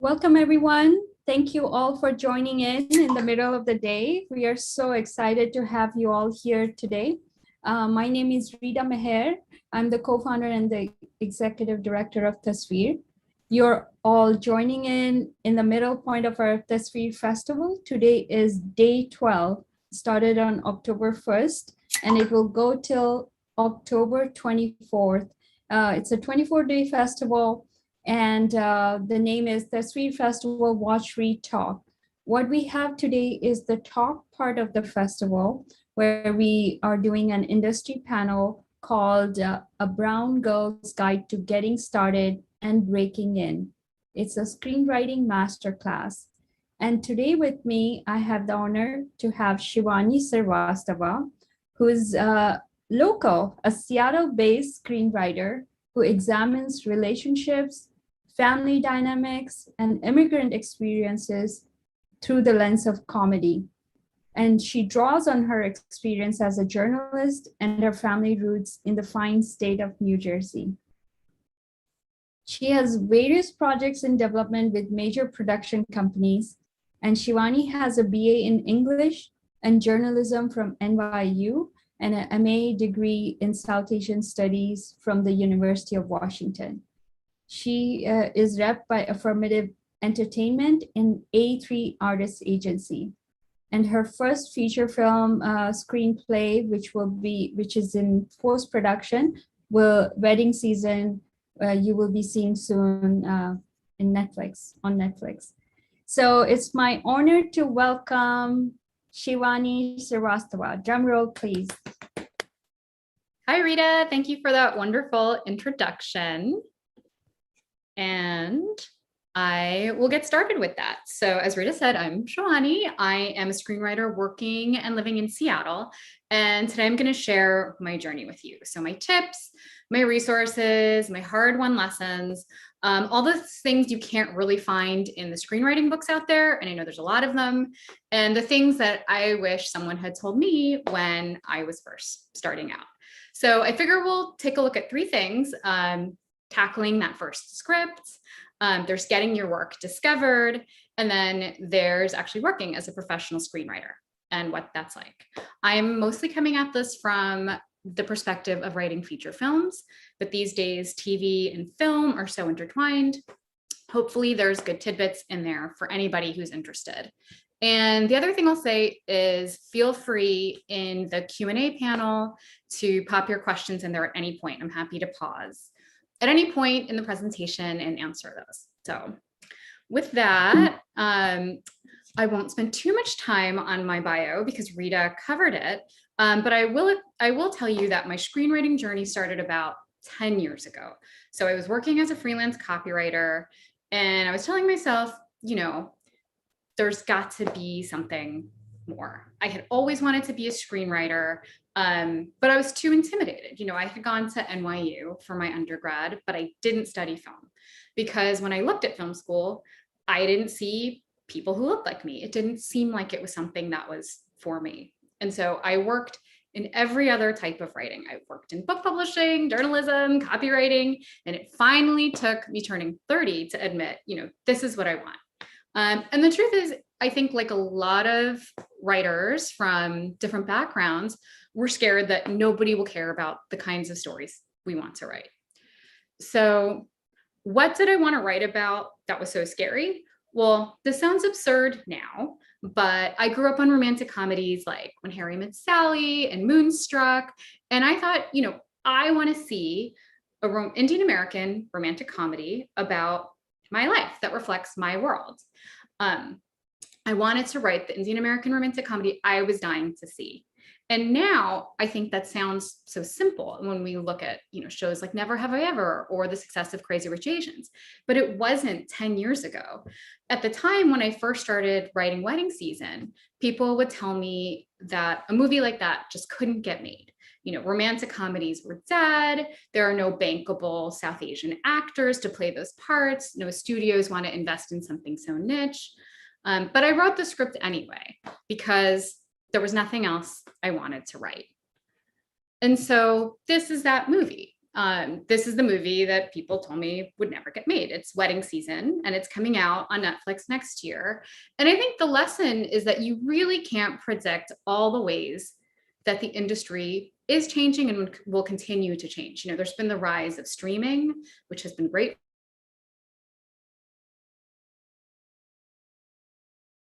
Welcome, everyone. Thank you all for joining in the middle of the day. We are so excited to have you all here today. My name is Rita Meher. I'm the co-founder and the executive director of Tasveer. You're all joining in the middle point of our Tasveer Festival. Today is day 12, started on October 1st, and it will go till October 24th. It's a 24-day festival, and the name is the Tasveer Festival Watch Read Talk. What we have today is the talk part of the festival, where we are doing an industry panel called A Brown Girl's Guide to Getting Started and Breaking In. It's a screenwriting masterclass. And today with me, I have the honor to have Shivani Srivastava, who is local, a Seattle-based screenwriter who examines relationships, family dynamics, and immigrant experiences through the lens of comedy. And she draws on her experience as a journalist and her family roots in the fine state of New Jersey. She has various projects in development with major production companies, and Shivani has a BA in English and journalism from NYU and an MA degree in South Asian Studies from the University of Washington. She is rep by Affirmative Entertainment in A3 Artists Agency. And her first feature film screenplay, which is in post-production, Wedding Season, you will be seeing soon on Netflix. So it's my honor to welcome Shivani Srivastava. Drum roll, please. Hi, Rita. Thank you for that wonderful introduction. And I will get started with that. So as Rita said, I'm Shivani. I am a screenwriter working and living in Seattle. And today I'm going to share my journey with you. So my tips, my resources, my hard-won lessons, all the things you can't really find in the screenwriting books out there. And I know there's a lot of them. And the things that I wish someone had told me when I was first starting out. So I figure we'll take a look at three things. Tackling that first script, there's getting your work discovered, and then there's actually working as a professional screenwriter and what that's like. I'm mostly coming at this from the perspective of writing feature films, but these days TV and film are so intertwined. Hopefully there's good tidbits in there for anybody who's interested. And the other thing I'll say is feel free in the Q&A panel to pop your questions in there at any point. I'm happy to pause at any point in the presentation and answer those. So with that, I won't spend too much time on my bio because Rita covered it, but I will tell you that my screenwriting journey started about 10 years ago. So I was working as a freelance copywriter, and I was telling myself, you know, there's got to be something more. I had always wanted to be a screenwriter, but I was too intimidated. You know, I had gone to NYU for my undergrad, but I didn't study film because when I looked at film school, I didn't see people who looked like me. It didn't seem like it was something that was for me. And so I worked in every other type of writing. I worked in book publishing, journalism, copywriting, and it finally took me turning 30 to admit, you know, this is what I want. And the truth is, I think like a lot of writers from different backgrounds, we're scared that nobody will care about the kinds of stories we want to write. So what did I want to write about that was so scary? Well, this sounds absurd now, but I grew up on romantic comedies like When Harry Met Sally and Moonstruck. And I thought, you know, I want to see a Indian American romantic comedy about my life that reflects my world. I wanted to write the Indian American romantic comedy I was dying to see. And now I think that sounds so simple when we look at, you know, shows like Never Have I Ever or the success of Crazy Rich Asians, but it wasn't 10 years ago. At the time when I first started writing Wedding Season, people would tell me that a movie like that just couldn't get made. You know, romantic comedies were dead. There are no bankable South Asian actors to play those parts. No studios want to invest in something so niche. But I wrote the script anyway, because there was nothing else I wanted to write. And so this is that movie. This is the movie that people told me would never get made. It's wedding season and it's coming out on Netflix next year. And I think the lesson is that you really can't predict all the ways that the industry is changing and will continue to change. There's been the rise of streaming, which has been great.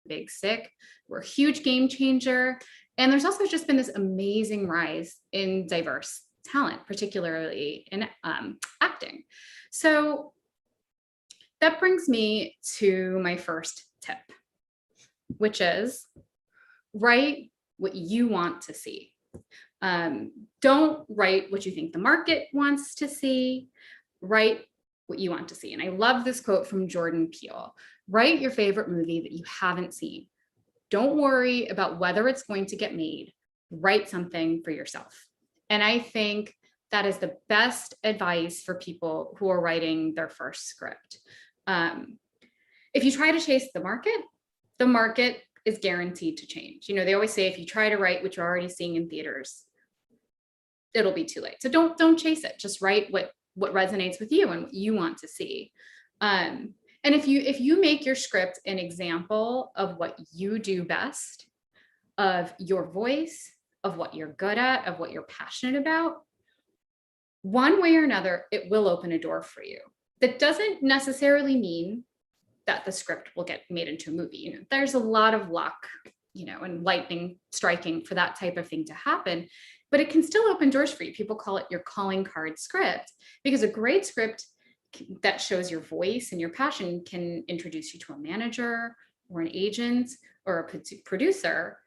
Big Sick were a huge game changer. And there's also just been this amazing rise in diverse talent, particularly in acting. So that brings me to my first tip, which is write what you want to see. Don't write what you think the market wants to see. Write what you want to see. And I love this quote from Jordan Peele. Write your favorite movie that you haven't seen. Don't worry about whether it's going to get made. Write something for yourself. And I think that is the best advice for people who are writing their first script. If you try to chase the market is guaranteed to change. They always say if you try to write what you're already seeing in theaters, it'll be too late. So don't chase it. Just write what resonates with you and what you want to see. And if you make your script an example of what you do best, of your voice, of what you're good at, of what you're passionate about, one way or another, it will open a door for you. That doesn't necessarily mean that the script will get made into a movie. There's a lot of luck, and lightning striking for that type of thing to happen, but it can still open doors for you. People call it your calling card script, because a great script that shows your voice and your passion can introduce you to a manager or an agent or a producer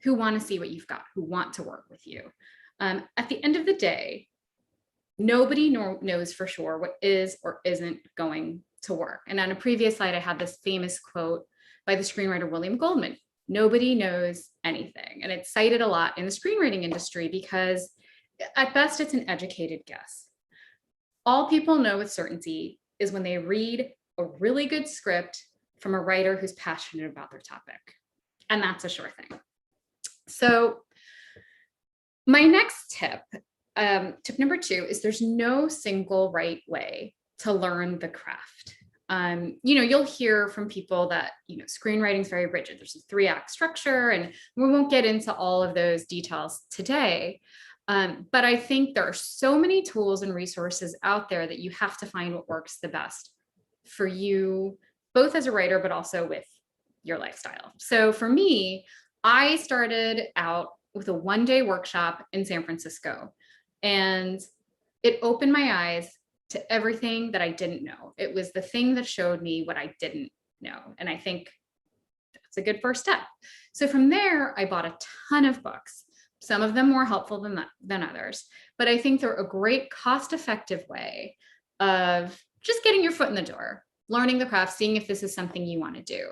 who want to see what you've got, who want to work with you. At the end of the day, nobody knows for sure what is or isn't going to work. And on a previous slide, I had this famous quote by the screenwriter William Goldman: nobody knows anything. And it's cited a lot in the screenwriting industry because at best, it's an educated guess. All people know with certainty is when they read a really good script from a writer who's passionate about their topic. And that's a sure thing. So my next tip, tip number 2, is there's no single right way to learn the craft. You'll hear from people that, screenwriting is very rigid. There's a 3-act structure, and we won't get into all of those details today. But I think there are so many tools and resources out there that you have to find what works the best for you, both as a writer, but also with your lifestyle. So for me, I started out with a 1-day workshop in San Francisco, and it opened my eyes to everything that I didn't know. It was the thing that showed me what I didn't know. And I think that's a good first step. So from there, I bought a ton of books, some of them more helpful than others, but I think they're a great cost-effective way of just getting your foot in the door, learning the craft, seeing if this is something you want to do.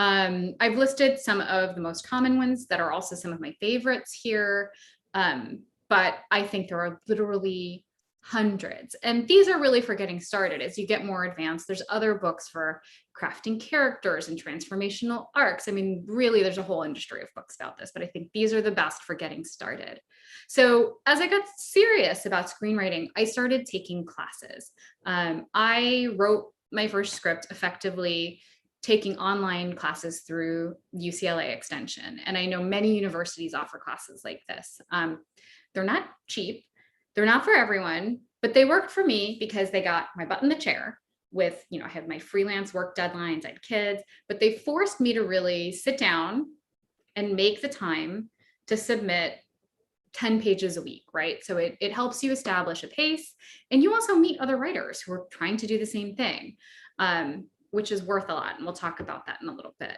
I've listed some of the most common ones that are also some of my favorites here, but I think there are literally hundreds. And these are really for getting started. As you get more advanced, there's other books for crafting characters and transformational arcs. I mean, really, there's a whole industry of books about this, but I think these are the best for getting started. So as I got serious about screenwriting, I started taking classes. I wrote my first script effectively taking online classes through UCLA Extension. And I know many universities offer classes like this. They're not cheap. They're not for everyone, but they worked for me because they got my butt in the chair with, I had my freelance work deadlines, I had kids, but they forced me to really sit down and make the time to submit 10 pages a week, right? So it helps you establish a pace, and you also meet other writers who are trying to do the same thing, which is worth a lot. And we'll talk about that in a little bit.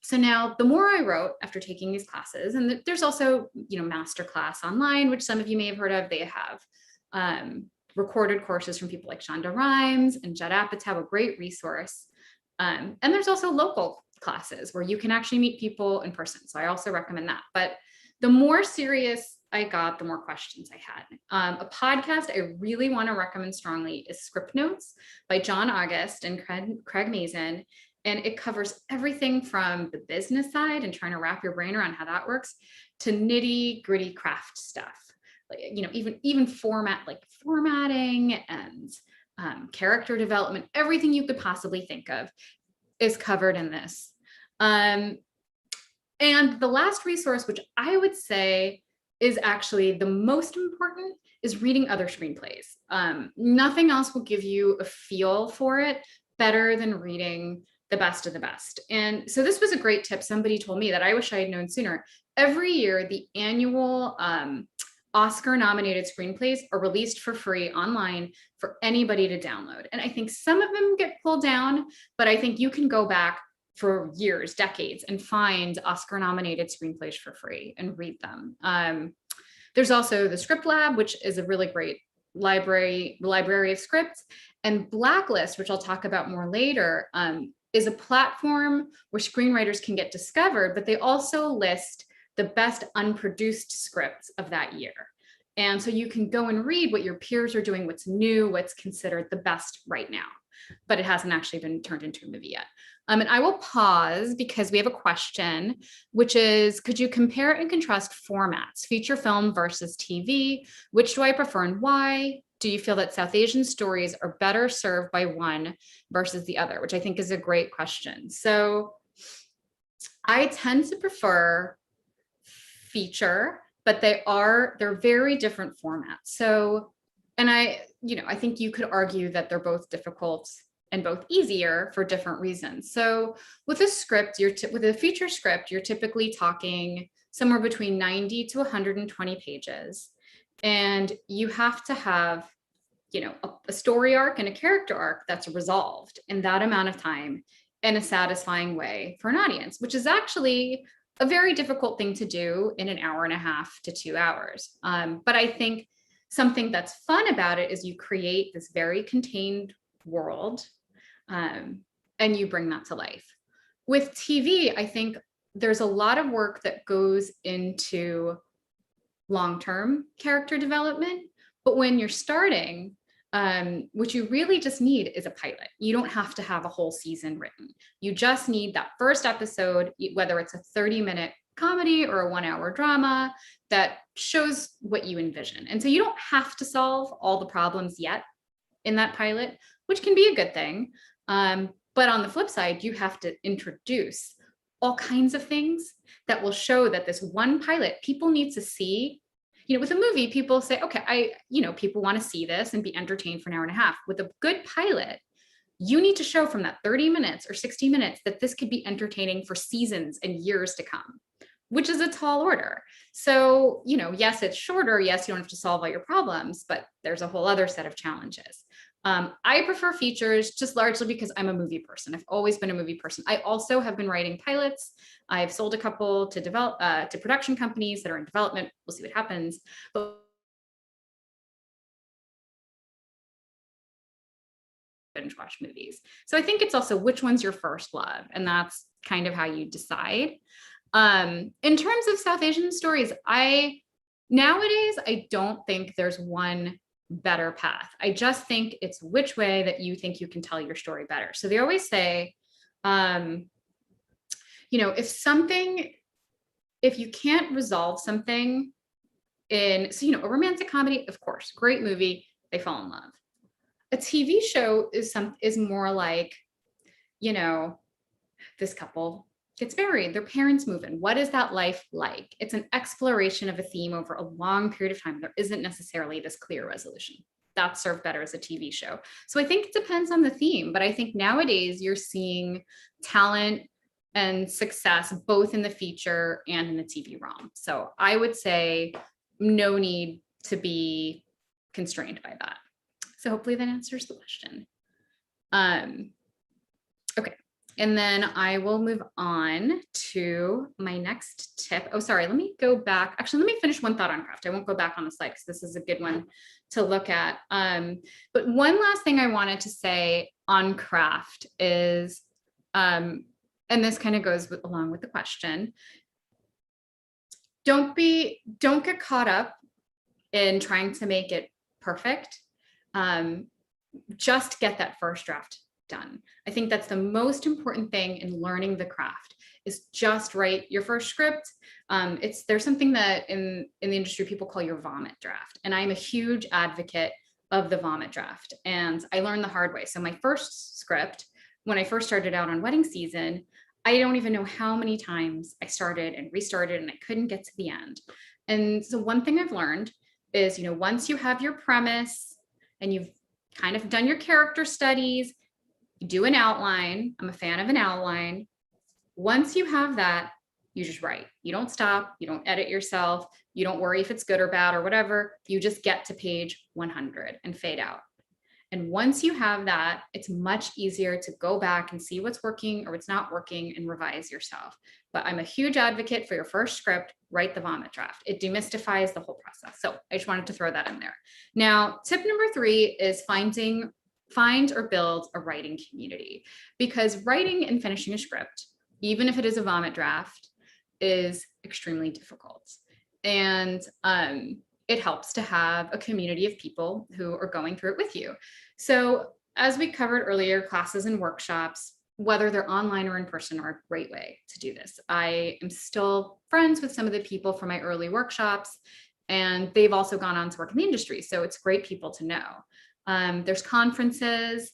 So now the more I wrote after taking these classes, and there's also, masterclass online, which some of you may have heard of. They have recorded courses from people like Shonda Rhimes and Judd Apatow, a great resource. And there's also local classes where you can actually meet people in person. So I also recommend that. But the more serious I got, the more questions I had. A podcast I really want to recommend strongly is Script Notes by John August and Craig Mazin. And it covers everything from the business side and trying to wrap your brain around how that works to nitty gritty craft stuff. even formatting and character development, everything you could possibly think of is covered in this. And the last resource, which I would say is actually the most important, is reading other screenplays. Nothing else will give you a feel for it better than reading the best of the best. And so this was a great tip somebody told me that I wish I had known sooner. Every year, the annual Oscar-nominated screenplays are released for free online for anybody to download. And I think some of them get pulled down, but I think you can go back for years, decades, and find Oscar-nominated screenplays for free and read them. There's also the Script Lab, which is a really great library of scripts, and Blacklist, which I'll talk about more later, is a platform where screenwriters can get discovered, but they also list the best unproduced scripts of that year. And so you can go and read what your peers are doing, what's new, what's considered the best right now, but it hasn't actually been turned into a movie yet. And I will pause because we have a question, which is, could you compare and contrast formats, feature film versus TV? Which do I prefer and why? Do you feel that South Asian stories are better served by one versus the other? Which I think is a great question. So I tend to prefer feature, but they're very different formats. So, and I think you could argue that they're both difficult and both easier for different reasons. So with a script, with a feature script, you're typically talking somewhere between 90 to 120 pages. And you have to have, a story arc and a character arc that's resolved in that amount of time in a satisfying way for an audience, which is actually a very difficult thing to do in an hour and a half to 2 hours. But I think something that's fun about it is you create this very contained world, and you bring that to life. With TV, I think there's a lot of work that goes into long-term character development, but when you're starting, what you really just need is a pilot. You don't have to have a whole season written. You just need that first episode, whether it's a 30-minute comedy or a 1-hour drama that shows what you envision. And so you don't have to solve all the problems yet in that pilot, which can be a good thing. But on the flip side, you have to introduce all kinds of things that will show that this one pilot people need to see. With a movie, people say, okay, people want to see this and be entertained for an hour and a half. With a good pilot, you need to show from that 30 minutes or 60 minutes that this could be entertaining for seasons and years to come, which is a tall order. So, yes, it's shorter. Yes, you don't have to solve all your problems, but there's a whole other set of challenges. I prefer features just largely because I'm a movie person. I've always been a movie person. I also have been writing pilots. I've sold a couple to to production companies that are in development. We'll see what happens. But binge watch movies. So I think it's also which one's your first love, and that's kind of how you decide. In terms of South Asian stories, nowadays I don't think there's one better path. I just think it's which way that you think you can tell your story better. So they always say, if you can't resolve something a romantic comedy, of course, great movie, they fall in love. A TV show is more like, this couple gets married, their parents move in. What is that life like? It's an exploration of a theme over a long period of time. There isn't necessarily this clear resolution. That's served better as a TV show. So I think it depends on the theme, but I think nowadays you're seeing talent and success both in the feature and in the TV realm. So I would say no need to be constrained by that. So hopefully that answers the question. Okay. And then I will move on to my next tip. Oh, sorry, let me go back. Actually, let me finish one thought on craft. I won't go back on the slide because this is a good one to look at. But one last thing I wanted to say on craft is, and this kind of goes along with the question, don't get caught up in trying to make it perfect. Just get that first draft done. I think that's the most important thing in learning the craft is just write your first script. There's something that in the industry people call your vomit draft. And I'm a huge advocate of the vomit draft. And I learned the hard way. So my first script, when I first started out on wedding season, I don't even know how many times I started and restarted and I couldn't get to the end. And so one thing I've learned is, once you have your premise and you've kind of done your character studies, you do an outline. I'm a fan of an outline. Once you have that, you just write. You don't stop. You don't edit yourself. You don't worry if it's good or bad or whatever. You just get to page 100 and fade out. And once you have that, it's much easier to go back and see what's working or what's not working and revise yourself. But I'm a huge advocate for your first script, write the vomit draft. It demystifies the whole process. So I just wanted to throw that in there. Now, tip number 3 is find or build a writing community, because writing and finishing a script, even if it is a vomit draft, is extremely difficult. And it helps to have a community of people who are going through it with you. So as we covered earlier, classes and workshops, whether they're online or in person, are a great way to do this. I am still friends with some of the people from my early workshops, and they've also gone on to work in the industry. So it's great people to know. There's conferences,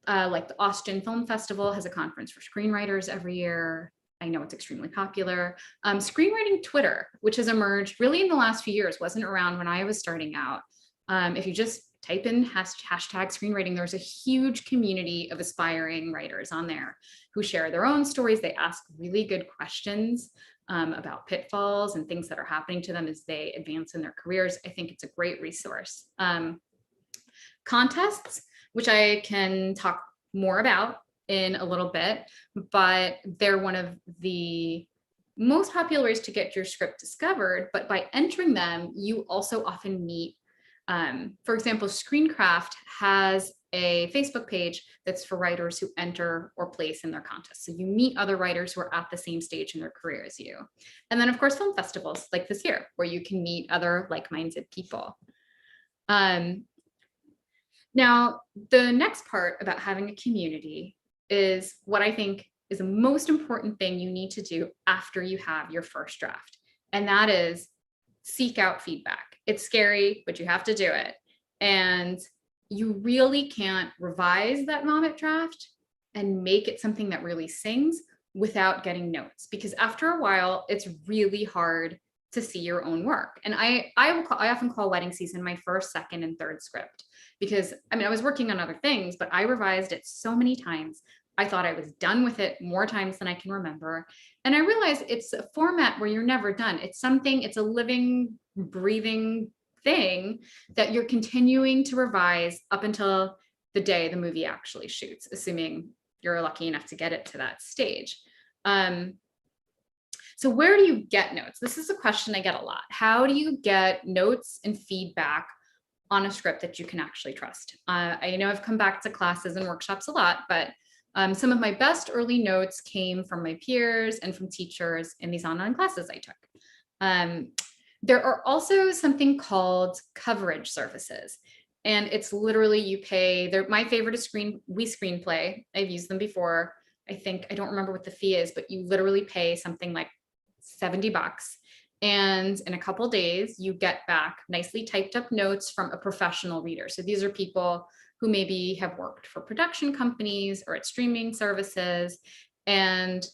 like the Austin Film Festival has a conference for screenwriters every year. I know it's extremely popular. Screenwriting Twitter, which has emerged really in the last few years, wasn't around when I was starting out. If you just type in hashtag screenwriting, there's a huge community of aspiring writers on there who share their own stories. They ask really good questions about pitfalls and things that are happening to them as they advance in their careers. I think it's a great resource. Contests, which I can talk more about in a little bit, but they're one of the most popular ways to get your script discovered. But by entering them, you also often meet, for example, Screencraft has a Facebook page that's for writers who enter or place in their contests. So you meet other writers who are at the same stage in their career as you. And then of course, film festivals like this year, where you can meet other like-minded people. Now, the next part about having a community is what I think is the most important thing you need to do after you have your first draft. And that is seek out feedback. It's scary, but you have to do it. And you really can't revise that vomit draft and make it something that really sings without getting notes, because after a while, it's really hard to see your own work. And I often call wedding season my first, second, and third script, because I was working on other things, but I revised it so many times. I thought I was done with it more times than I can remember. And I realized it's a format where you're never done. It's a living, breathing thing that you're continuing to revise up until the day the movie actually shoots, assuming you're lucky enough to get it to that stage. So where do you get notes? This is a question I get a lot. How do you get notes and feedback on a script that you can actually trust? I know I've come back to classes and workshops a lot, but some of my best early notes came from my peers and from teachers in these online classes I took. There are also something called coverage services. And it's literally you pay, my favorite is Screenplay. I've used them before. I don't remember what the fee is, but you literally pay something like $70. And in a couple of days, you get back nicely typed up notes from a professional reader. So these are people who maybe have worked for production companies or at streaming services, and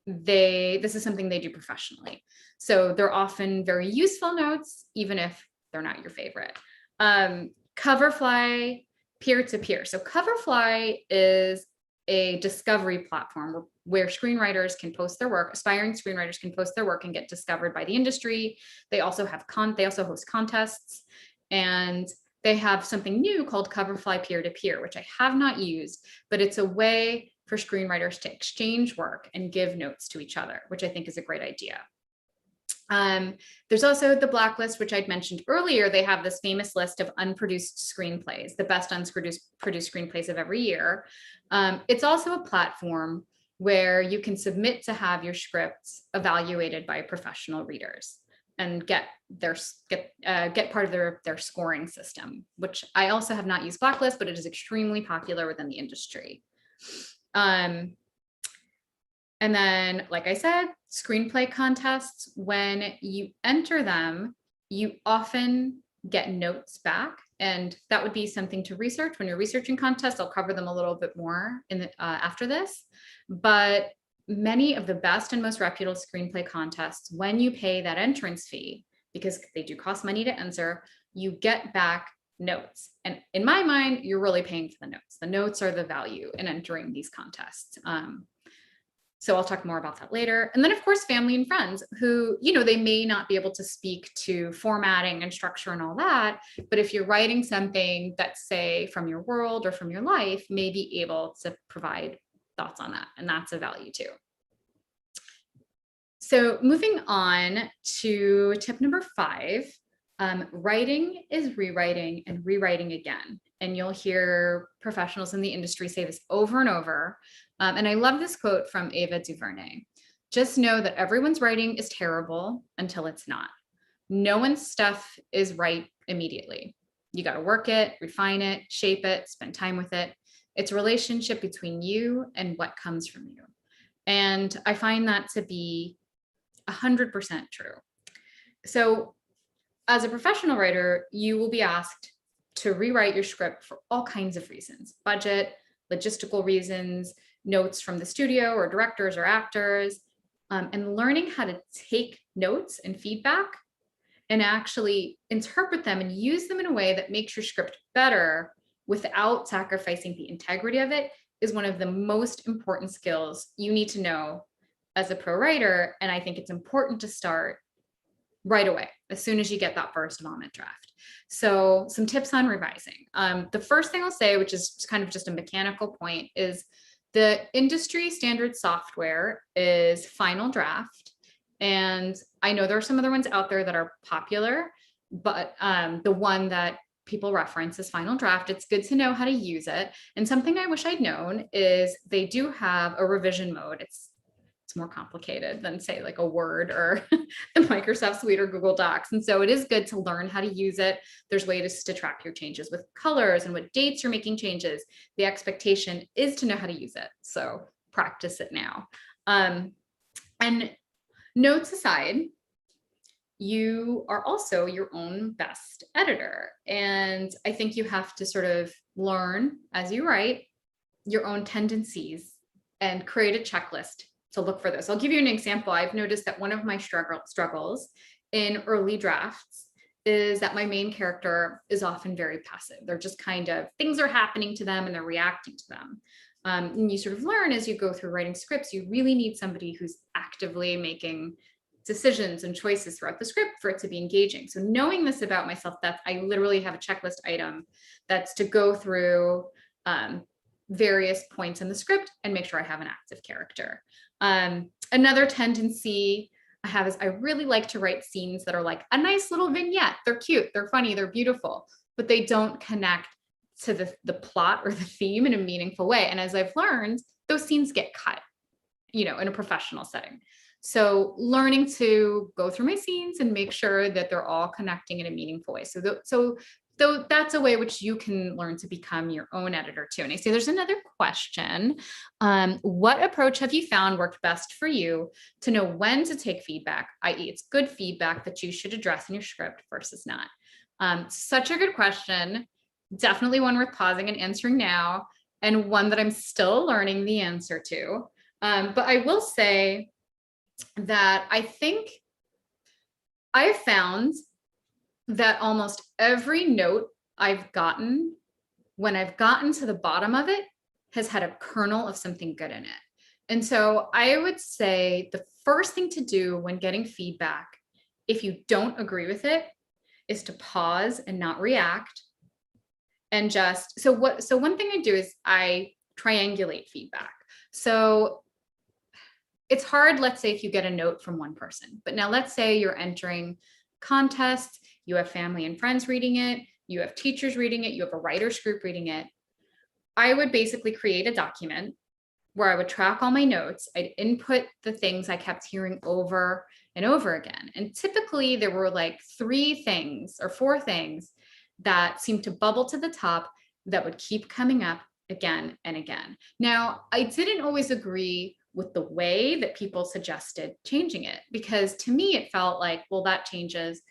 this is something they do professionally. So they're often very useful notes, even if they're not your favorite. Coverfly peer-to-peer. So Coverfly is a discovery platform where screenwriters can post their work, aspiring screenwriters can post their work and get discovered by the industry. They also host contests, and they have something new called Coverfly peer-to-peer, which I have not used, but it's a way for screenwriters to exchange work and give notes to each other, which I think is a great idea. There's also the Blacklist, which I'd mentioned earlier. They have this famous list of unproduced screenplays, the best unproduced screenplays of every year. It's also a platform where you can submit to have your scripts evaluated by professional readers and get part of their scoring system, which I also have not used Blacklist, but it is extremely popular within the industry. And then, like I said, screenplay contests, when you enter them, you often get notes back. And that would be something to research when you're researching contests. I'll cover them a little bit more in the, after this. But many of the best and most reputable screenplay contests, when you pay that entrance fee, because they do cost money to enter, you get back notes. And in my mind, you're really paying for the notes. The notes are the value in entering these contests. So I'll talk more about that later. And then of course, family and friends who, you know, they may not be able to speak to formatting and structure and all that, but if you're writing something that's, say, from your world or from your life, may be able to provide thoughts on that. And that's a value too. So moving on to tip number 5, writing is rewriting and rewriting again. And you'll hear professionals in the industry say this over and over. And I love this quote from Ava DuVernay. Just know that everyone's writing is terrible until it's not. No one's stuff is right immediately. You got to work it, refine it, shape it, spend time with it. It's a relationship between you and what comes from you. And I find that to be 100% true. So as a professional writer, you will be asked to rewrite your script for all kinds of reasons: budget, logistical reasons, notes from the studio or directors or actors, and learning how to take notes and feedback and actually interpret them and use them in a way that makes your script better without sacrificing the integrity of it is one of the most important skills you need to know as a pro writer. And I think it's important to start right away, as soon as you get that first vomit draft. So some tips on revising. The first thing I'll say, which is kind of just a mechanical point, is the industry standard software is Final Draft. And I know there are some other ones out there that are popular, but the one that people reference is Final Draft. It's good to know how to use it. And something I wish I'd known is they do have a revision mode. It's more complicated than, say, like a Word or the Microsoft Suite or Google Docs. And so it is good to learn how to use it. There's ways to track your changes with colors and what dates you're making changes. The expectation is to know how to use it. So practice it now. And notes aside, you are also your own best editor. And I think you have to sort of learn as you write your own tendencies and create a checklist to look for this. I'll give you an example. I've noticed that one of my struggles in early drafts is that my main character is often very passive. They're just kind of, things are happening to them and they're reacting to them. And you sort of learn as you go through writing scripts, you really need somebody who's actively making decisions and choices throughout the script for it to be engaging. So knowing this about myself, that I literally have a checklist item that's to go through various points in the script and make sure I have an active character. Another tendency I have is I really like to write scenes that are like a nice little vignette. They're cute, they're funny, they're beautiful, but they don't connect to the plot or the theme in a meaningful way. And as I've learned, those scenes get cut, you know, in a professional setting. So learning to go through my scenes and make sure that they're all connecting in a meaningful way. So that's a way which you can learn to become your own editor too. And I see there's another question. What approach have you found worked best for you to know when to take feedback, i.e. it's good feedback that you should address in your script versus not? Such a good question. Definitely one worth pausing and answering now, and one that I'm still learning the answer to. But I will say that I think I've found that almost every note I've gotten, when I've gotten to the bottom of it, has had a kernel of something good in it. And so I would say the first thing to do when getting feedback, if you don't agree with it, is to pause and not react. And just, so one thing I do is I triangulate feedback. So it's hard, let's say, if you get a note from one person, but now let's say you're entering contests, you have family and friends reading it, you have teachers reading it, you have a writer's group reading it. I would basically create a document where I would track all my notes. I'd input the things I kept hearing over and over again. And typically there were like 3 things or 4 things that seemed to bubble to the top that would keep coming up again and again. Now, I didn't always agree with the way that people suggested changing it, because to me it felt like, well, that changes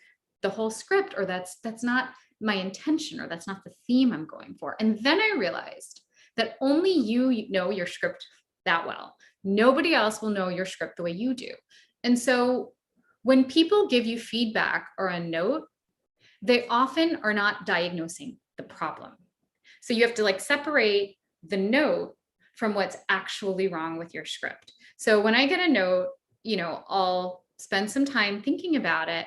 the whole script, or that's not my intention, or that's not the theme I'm going for. And then I realized that only you know your script that well. Nobody else will know your script the way you do. And so when people give you feedback or a note, they often are not diagnosing the problem. So you have to like separate the note from what's actually wrong with your script. So when I get a note, you know, I'll spend some time thinking about it,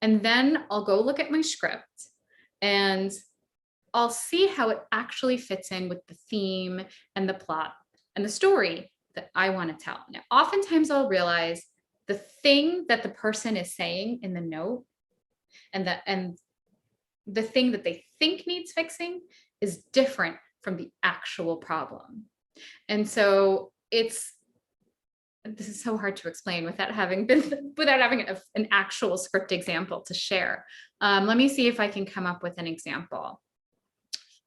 and then I'll go look at my script and I'll see how it actually fits in with the theme and the plot and the story that I want to tell. Now, oftentimes I'll realize the thing that the person is saying in the note and the thing that they think needs fixing is different from the actual problem. And so this is so hard to explain without having an actual script example to share. Let me see if I can come up with an example.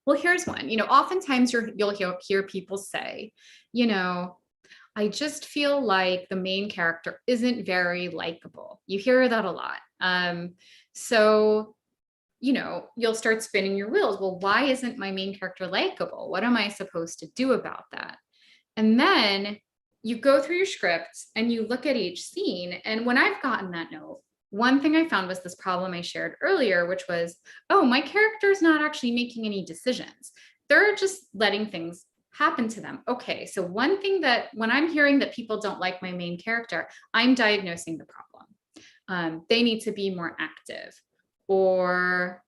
Well, here's one. You know, oftentimes you'll hear people say, you know, I just feel like the main character isn't very likable. You hear that a lot. So, you know, you'll start spinning your wheels. Well, why isn't my main character likable? What am I supposed to do about that? And then you go through your scripts and you look at each scene. And when I've gotten that note, one thing I found was this problem I shared earlier, which was, oh, my character's not actually making any decisions. They're just letting things happen to them. Okay, so one thing that when I'm hearing that people don't like my main character, I'm diagnosing the problem. They need to be more active, or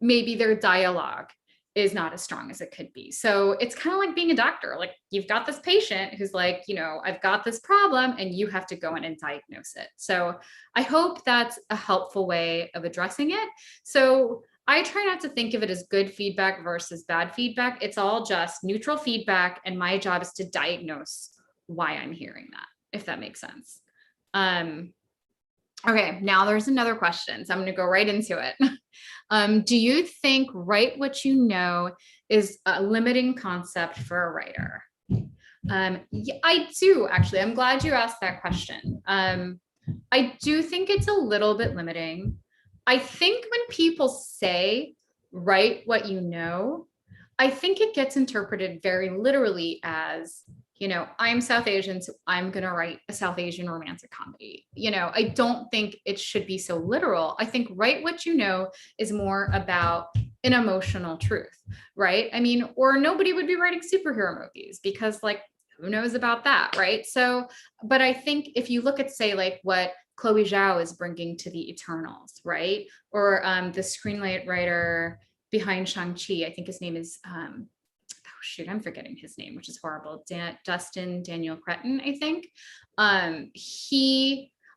maybe their dialogue is not as strong as it could be. So it's kind of like being a doctor. Like, you've got this patient who's like, you know, I've got this problem, and you have to go in and diagnose it. So I hope that's a helpful way of addressing it. So I try not to think of it as good feedback versus bad feedback. It's all just neutral feedback. And my job is to diagnose why I'm hearing that, if that makes sense. Okay, now there's another question. So I'm going to go right into it. Do you think write what you know is a limiting concept for a writer? Yeah, I do, actually. I'm glad you asked that question. I do think it's a little bit limiting. I think when people say write what you know, I think it gets interpreted very literally as, you know, I'm South Asian, so I'm going to write a South Asian romantic comedy. You know, I don't think it should be so literal. I think write what you know is more about an emotional truth, right? I mean, or nobody would be writing superhero movies, because like, who knows about that, right? So, but I think if you look at, say, like what Chloe Zhao is bringing to the Eternals, right? Or the screenwriter behind Shang-Chi, I think his name is, oh shoot, I'm forgetting his name, which is horrible. Dustin Daniel Cretton, I think. I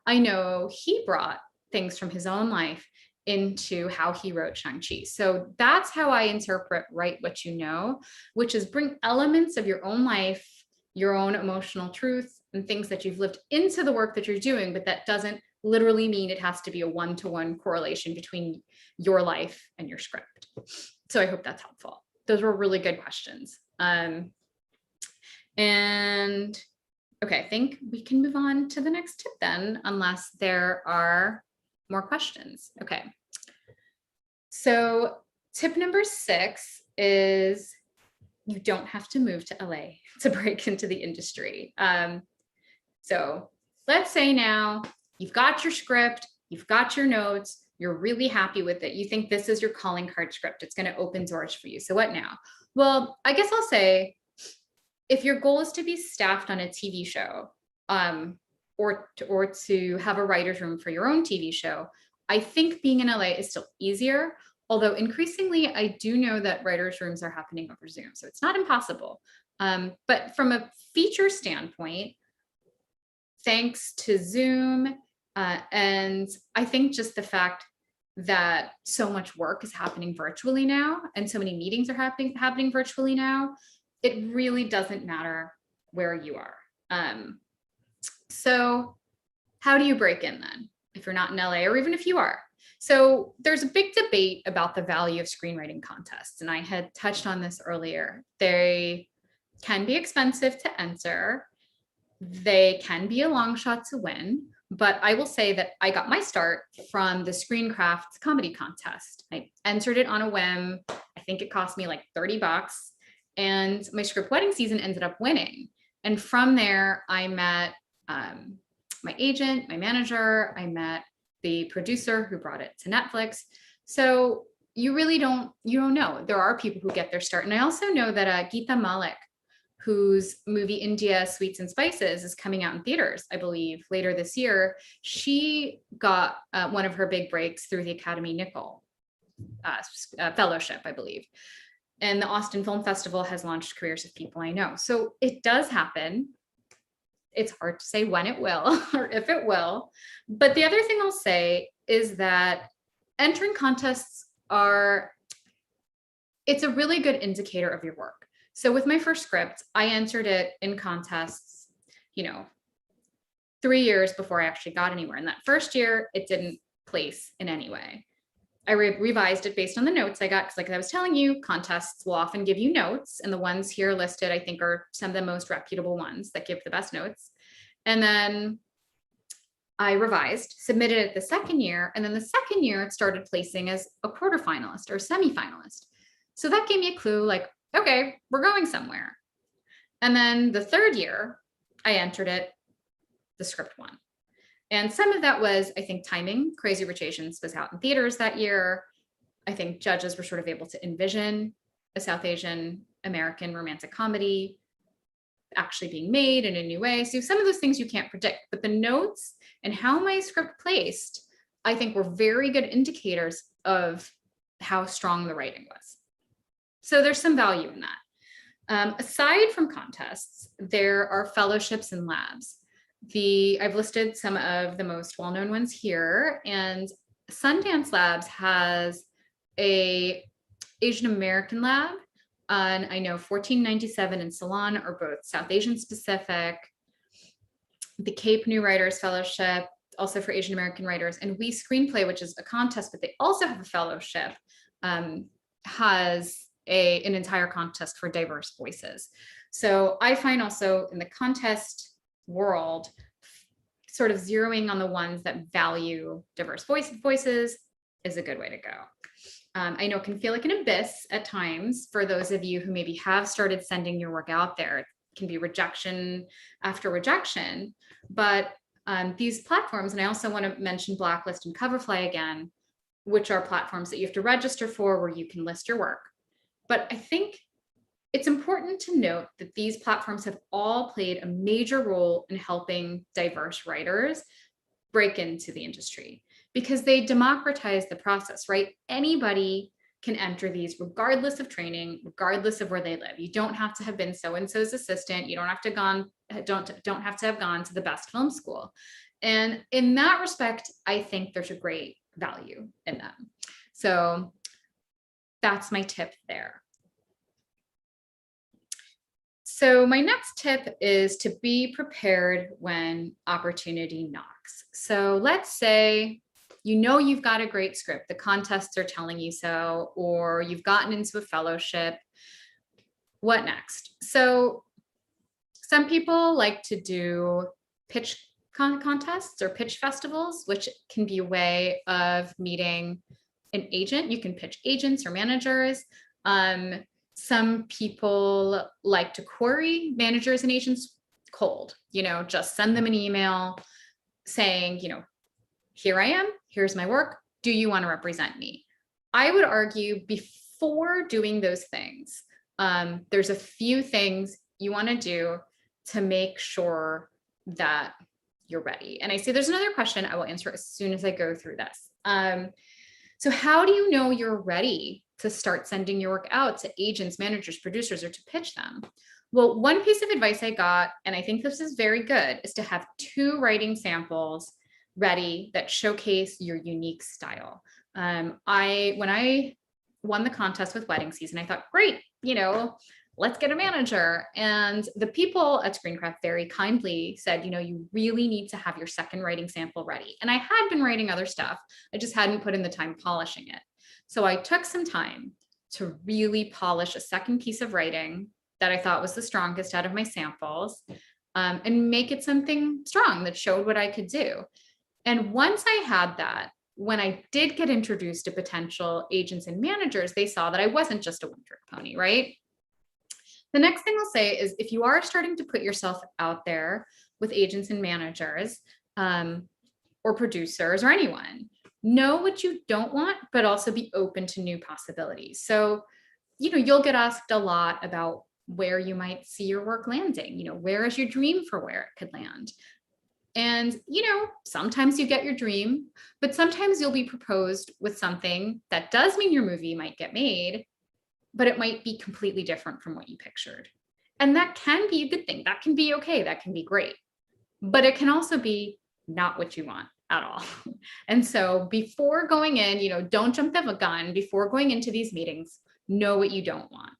know he brought things from his own life into how he wrote Shang-Chi. So that's how I interpret write what you know, which is bring elements of your own life, your own emotional truth, and things that you've lived into the work that you're doing, but that doesn't literally mean it has to be a one-to-one correlation between your life and your script. So I hope that's helpful. Those were really good questions. And okay, I think we can move on to the next tip then, unless there are more questions. Okay. So tip number 6 is you don't have to move to LA to break into the industry. So let's say now you've got your script, you've got your notes, you're really happy with it. You think this is your calling card script. It's going to open doors for you. So what now? Well, I guess I'll say, if your goal is to be staffed on a TV show, or to have a writer's room for your own TV show, I think being in LA is still easier. Although increasingly, I do know that writers' rooms are happening over Zoom, so it's not impossible. But from a feature standpoint, thanks to Zoom, and I think just the fact that so much work is happening virtually now, and so many meetings are happening virtually now, it really doesn't matter where you are. So how do you break in then, if you're not in LA, or even if you are? So there's a big debate about the value of screenwriting contests, and I had touched on this earlier. They can be expensive to enter, they can be a long shot to win, but I will say that I got my start from the Screencraft comedy contest. I entered it on a whim. I think it cost me like $30, and my script Wedding Season ended up winning. And from there, I met my agent, my manager, I met the producer who brought it to Netflix. So you really don't know. There are people who get their start. And I also know that Geeta Malik, whose movie India Sweets and Spices is coming out in theaters, I believe, later this year. She got one of her big breaks through the Academy Nickel Fellowship, I believe. And the Austin Film Festival has launched careers of people I know. So it does happen. It's hard to say when it will or if it will. But the other thing I'll say is that entering contests it's a really good indicator of your work. So with my first script, I entered it in contests, 3 years before I actually got anywhere. And that first year, it didn't place in any way. I revised it based on the notes I got, because like I was telling you, contests will often give you notes. And the ones here listed, I think, are some of the most reputable ones that give the best notes. And then I revised, submitted it the second year. And then the second year, it started placing as a quarterfinalist or semifinalist. So that gave me a clue, like, okay, we're going somewhere. And then the third year, I entered it, the script won. And some of that was, I think, timing. Crazy Rich Asians was out in theaters that year. I think judges were sort of able to envision a South Asian American romantic comedy actually being made in a new way. So some of those things you can't predict, but the notes and how my script placed, I think, were very good indicators of how strong the writing was. So there's some value in that. Aside from contests, there are fellowships and labs. I've listed some of the most well-known ones here, and Sundance Labs has a Asian American lab, and I know 1497 and Salon are both South Asian specific. The Cape New Writers Fellowship, also for Asian American writers, and We Screenplay, which is a contest, but they also have a fellowship, has an entire contest for diverse voices. So I find also in the contest world, sort of zeroing on the ones that value diverse voices is a good way to go. I know it can feel like an abyss at times for those of you who maybe have started sending your work out there. It can be rejection after rejection, but these platforms, and I also want to mention Blacklist and Coverfly again, which are platforms that you have to register for where you can list your work. But I think it's important to note that these platforms have all played a major role in helping diverse writers break into the industry, because they democratize the process, right? Anybody can enter these regardless of training, regardless of where they live. You don't have to have been so-and-so's assistant. You don't have to have gone to the best film school. And in that respect, I think there's a great value in them. So that's my tip there. So my next tip is to be prepared when opportunity knocks. So let's say you've got a great script, the contests are telling you so, or you've gotten into a fellowship. What next? So some people like to do pitch contests or pitch festivals, which can be a way of meeting an agent. You can pitch agents or managers. Some people like to query managers and agents cold, just send them an email saying, here I am, here's my work. Do you want to represent me? I would argue before doing those things, there's a few things you want to do to make sure that you're ready. And I see there's another question I will answer as soon as I go through this. So how do you know you're ready to start sending your work out to agents, managers, producers, or to pitch them? Well, one piece of advice I got, and I think this is very good, is to have 2 writing samples ready that showcase your unique style. When I won the contest with Wedding Season, I thought, great, let's get a manager. And the people at Screencraft very kindly said, you really need to have your second writing sample ready. And I had been writing other stuff. I just hadn't put in the time polishing it. So I took some time to really polish a second piece of writing that I thought was the strongest out of my samples. and make it something strong that showed what I could do. And once I had that, when I did get introduced to potential agents and managers, they saw that I wasn't just a one-trick pony, right? The next thing I'll say is if you are starting to put yourself out there with agents and managers or producers or anyone, know what you don't want, but also be open to new possibilities. So, you'll get asked a lot about where you might see your work landing. Where is your dream for where it could land? And, sometimes you get your dream, but sometimes you'll be proposed with something that does mean your movie might get made, but it might be completely different from what you pictured. And that can be a good thing. That can be okay. That can be great. But it can also be not what you want at all. And so before going in, don't jump the gun. Before going into these meetings, know what you don't want.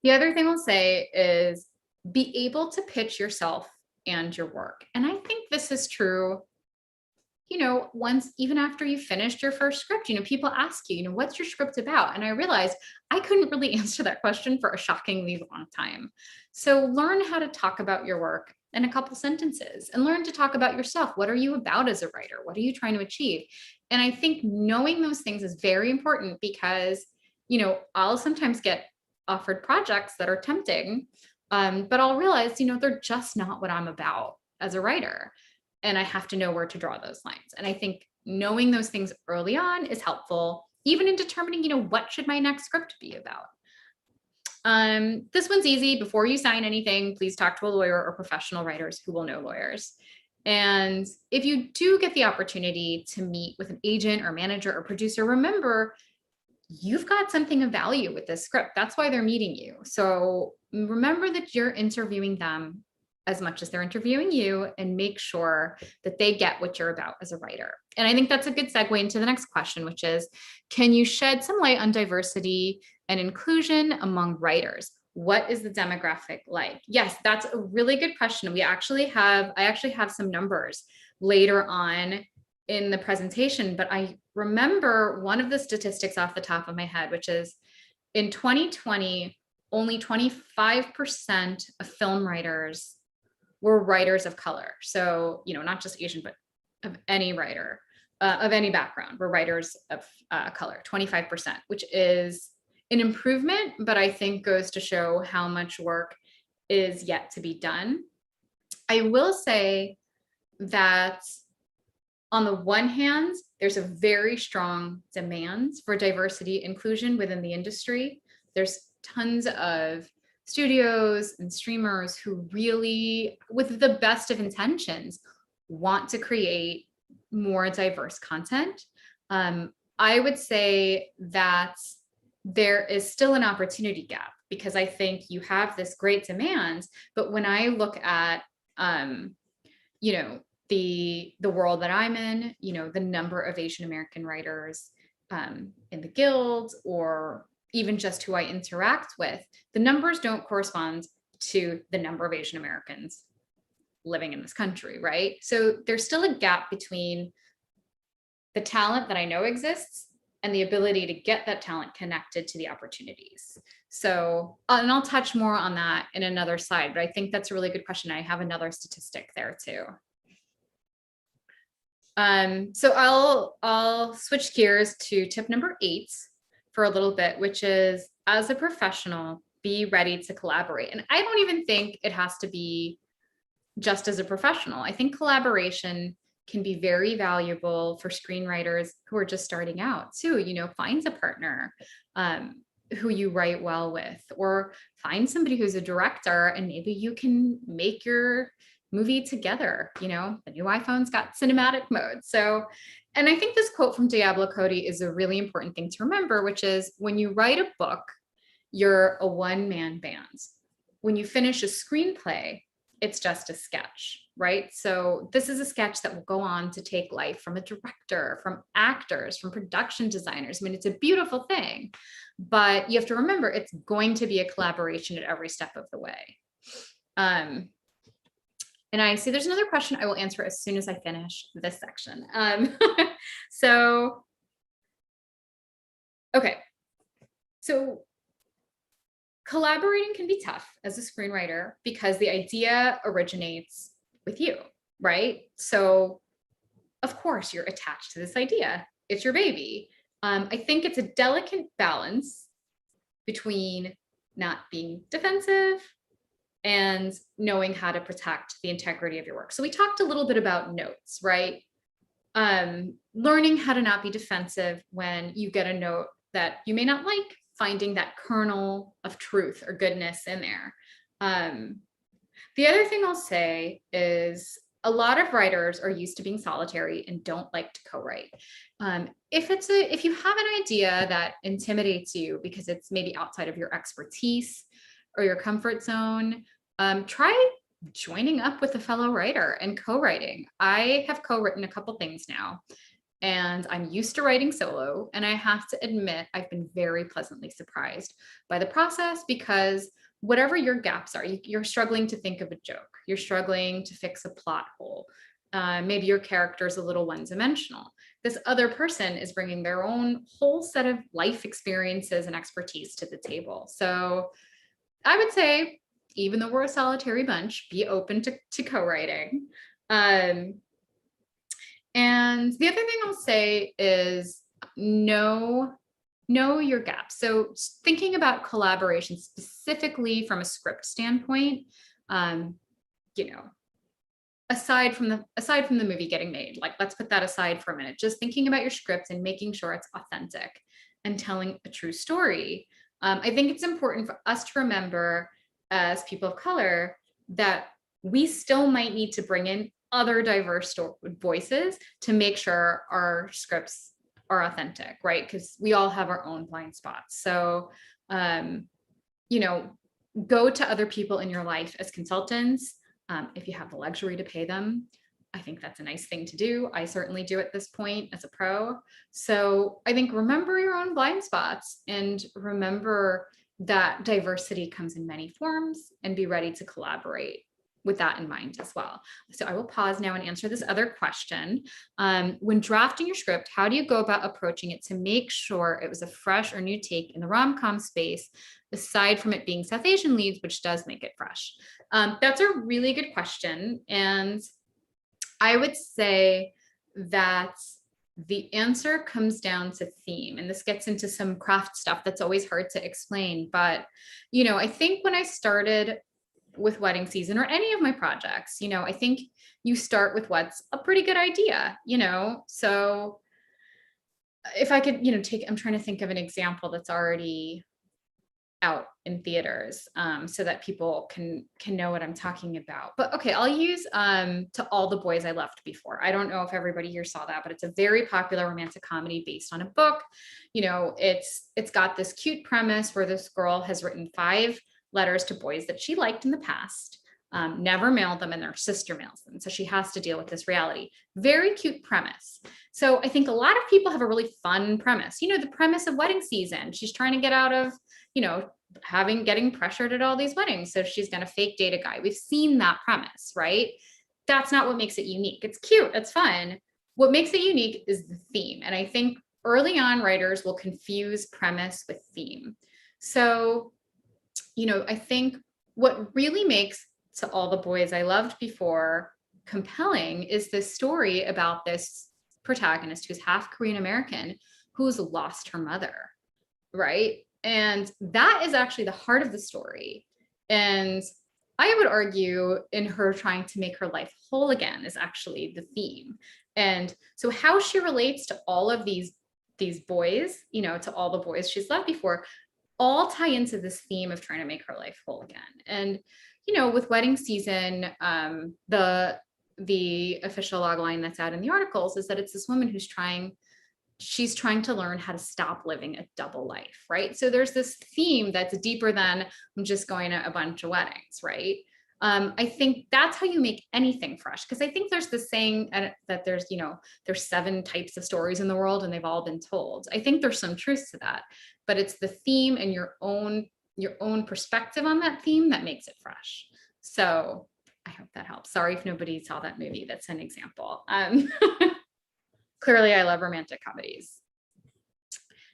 The other thing I'll say is be able to pitch yourself and your work. And I think this is true, once, even after you finished your first script, people ask you, what's your script about? And I realized I couldn't really answer that question for a shockingly long time. So learn how to talk about your work in a couple sentences and learn to talk about yourself. What are you about as a writer? What are you trying to achieve? And I think knowing those things is very important because, I'll sometimes get offered projects that are tempting, but I'll realize, they're just not what I'm about as a writer. And I have to know where to draw those lines. And I think knowing those things early on is helpful, even in determining, what should my next script be about. This one's easy. Before you sign anything, please talk to a lawyer or professional writers who will know lawyers. And if you do get the opportunity to meet with an agent or manager or producer, remember, you've got something of value with this script. That's why they're meeting you. So remember that you're interviewing them as much as they're interviewing you, and make sure that they get what you're about as a writer. And I think that's a good segue into the next question, which is, can you shed some light on diversity and inclusion among writers? What is the demographic like? Yes, that's a really good question. I actually have some numbers later on in the presentation, but I remember one of the statistics off the top of my head, which is in 2020, only 25% of film writers were writers of color. So, not just Asian, but of any writer, of any background, were writers of color, 25%, which is an improvement, but I think goes to show how much work is yet to be done. I will say that on the one hand, there's a very strong demand for diversity inclusion within the industry. There's tons of studios and streamers who really, with the best of intentions, want to create more diverse content. I would say that there is still an opportunity gap because I think you have this great demand, but when I look at, the world that I'm in, the number of Asian American writers in the guild, or even just who I interact with, the numbers don't correspond to the number of Asian Americans living in this country, right? So there's still a gap between the talent that I know exists and the ability to get that talent connected to the opportunities. So, and I'll touch more on that in another slide, but I think that's a really good question. I have another statistic there too. So I'll switch gears to tip number 8 for a little bit, which is, as a professional, be ready to collaborate. And I don't even think it has to be just as a professional. I think collaboration can be very valuable for screenwriters who are just starting out too. Find a partner who you write well with, or find somebody who's a director and maybe you can make your movie together. The new iPhone's got cinematic mode. So, and I think this quote from Diablo Cody is a really important thing to remember, which is, when you write a book, you're a one-man band. When you finish a screenplay, it's just a sketch, right? So this is a sketch that will go on to take life from a director, from actors, from production designers. I mean, it's a beautiful thing, but you have to remember it's going to be a collaboration at every step of the way. And I see there's another question I will answer as soon as I finish this section. Okay. So collaborating can be tough as a screenwriter because the idea originates with you, right? So of course you're attached to this idea. It's your baby. I think it's a delicate balance between not being defensive and knowing how to protect the integrity of your work. So we talked a little bit about notes, right? Learning how to not be defensive when you get a note that you may not like, finding that kernel of truth or goodness in there. The other thing I'll say is a lot of writers are used to being solitary and don't like to co-write. If you have an idea that intimidates you because it's maybe outside of your expertise or your comfort zone, try joining up with a fellow writer and co-writing. I have co-written a couple things now, and I'm used to writing solo. And I have to admit, I've been very pleasantly surprised by the process, because whatever your gaps are, you're struggling to think of a joke, you're struggling to fix a plot hole. Maybe your character is a little one-dimensional. This other person is bringing their own whole set of life experiences and expertise to the table. So I would say, even though we're a solitary bunch, be open to co-writing. And the other thing I'll say is know your gaps. So thinking about collaboration specifically from a script standpoint, aside from the movie getting made, like, let's put that aside for a minute, just thinking about your script and making sure it's authentic and telling a true story. I think it's important for us to remember, as people of color, that we still might need to bring in other diverse voices to make sure our scripts are authentic, right? Because we all have our own blind spots. So, go to other people in your life as consultants. If you have the luxury to pay them, I think that's a nice thing to do. I certainly do at this point as a pro. So I think remember your own blind spots and remember that diversity comes in many forms, and be ready to collaborate with that in mind as well. So I will pause now and answer this other question. When drafting your script, how do you go about approaching it to make sure it was a fresh or new take in the rom-com space, aside from it being South Asian leads, which does make it fresh? That's a really good question. And I would say that the answer comes down to theme, and this gets into some craft stuff that's always hard to explain. But, I think when I started with Wedding Season or any of my projects, I think you start with what's a pretty good idea, so if I could, I'm trying to think of an example that's already out in theaters, so that people can know what I'm talking about. But okay, I'll use To All the Boys I Loved Before. I don't know if everybody here saw that, but it's a very popular romantic comedy based on a book. It's got this cute premise where this girl has written 5 letters to boys that she liked in the past, never mailed them, and their sister mails them. So she has to deal with this reality. Very cute premise. So I think a lot of people have a really fun premise. The premise of Wedding Season. She's trying to get out of, getting pressured at all these weddings. So she's going to fake date a guy. We've seen that premise, right? That's not what makes it unique. It's cute. It's fun. What makes it unique is the theme. And I think early on writers will confuse premise with theme. So, I think what really makes To All the Boys I Loved Before compelling is this story about this protagonist who's half Korean American, who's lost her mother, right? And that is actually the heart of the story. And I would argue in her trying to make her life whole again is actually the theme. And so how she relates to all of these boys, to all the boys she's loved before, all tie into this theme of trying to make her life whole again. And, with Wedding Season, the official log line that's out in the articles is that it's this woman she's trying to learn how to stop living a double life, right? So there's this theme that's deeper than I'm just going to a bunch of weddings, right? I think that's how you make anything fresh. Because I think there's this saying that there's 7 types of stories in the world and they've all been told. I think there's some truth to that, but it's the theme and your own perspective on that theme that makes it fresh. So I hope that helps. Sorry if nobody saw that movie. That's an example. Clearly I love romantic comedies.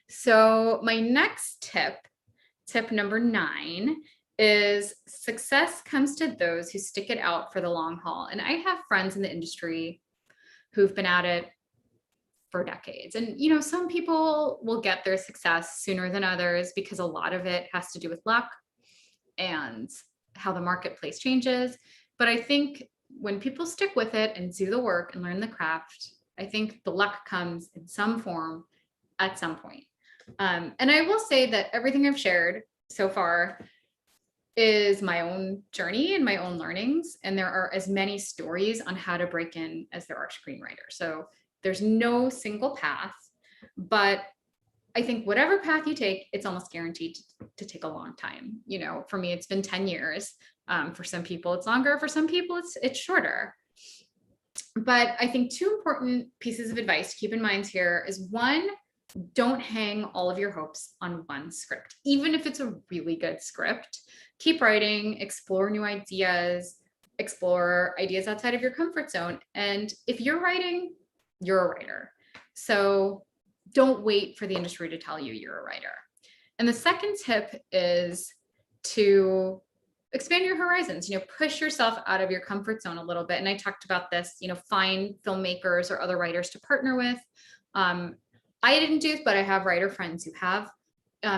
So my next tip tip number 9 is success comes to those who stick it out for the long haul. And I have friends in the industry who've been at it for decades. And, some people will get their success sooner than others because a lot of it has to do with luck and how the marketplace changes. But I think when people stick with it and do the work and learn the craft, I think the luck comes in some form at some point. And I will say that everything I've shared so far is my own journey and my own learnings. And there are as many stories on how to break in as there are screenwriters. So there's no single path, but I think whatever path you take, it's almost guaranteed to take a long time. For me, it's been 10 years. For some people, it's longer. For some people, it's shorter. But I think 2 important pieces of advice to keep in mind here is 1, don't hang all of your hopes on one script. Even if it's a really good script, keep writing, explore new ideas, explore ideas outside of your comfort zone. And if you're writing, you're a writer. So don't wait for the industry to tell you you're a writer. And the second tip is to expand your horizons, push yourself out of your comfort zone a little bit. And I talked about this, find filmmakers or other writers to partner with. I didn't do this, but I have writer friends who have.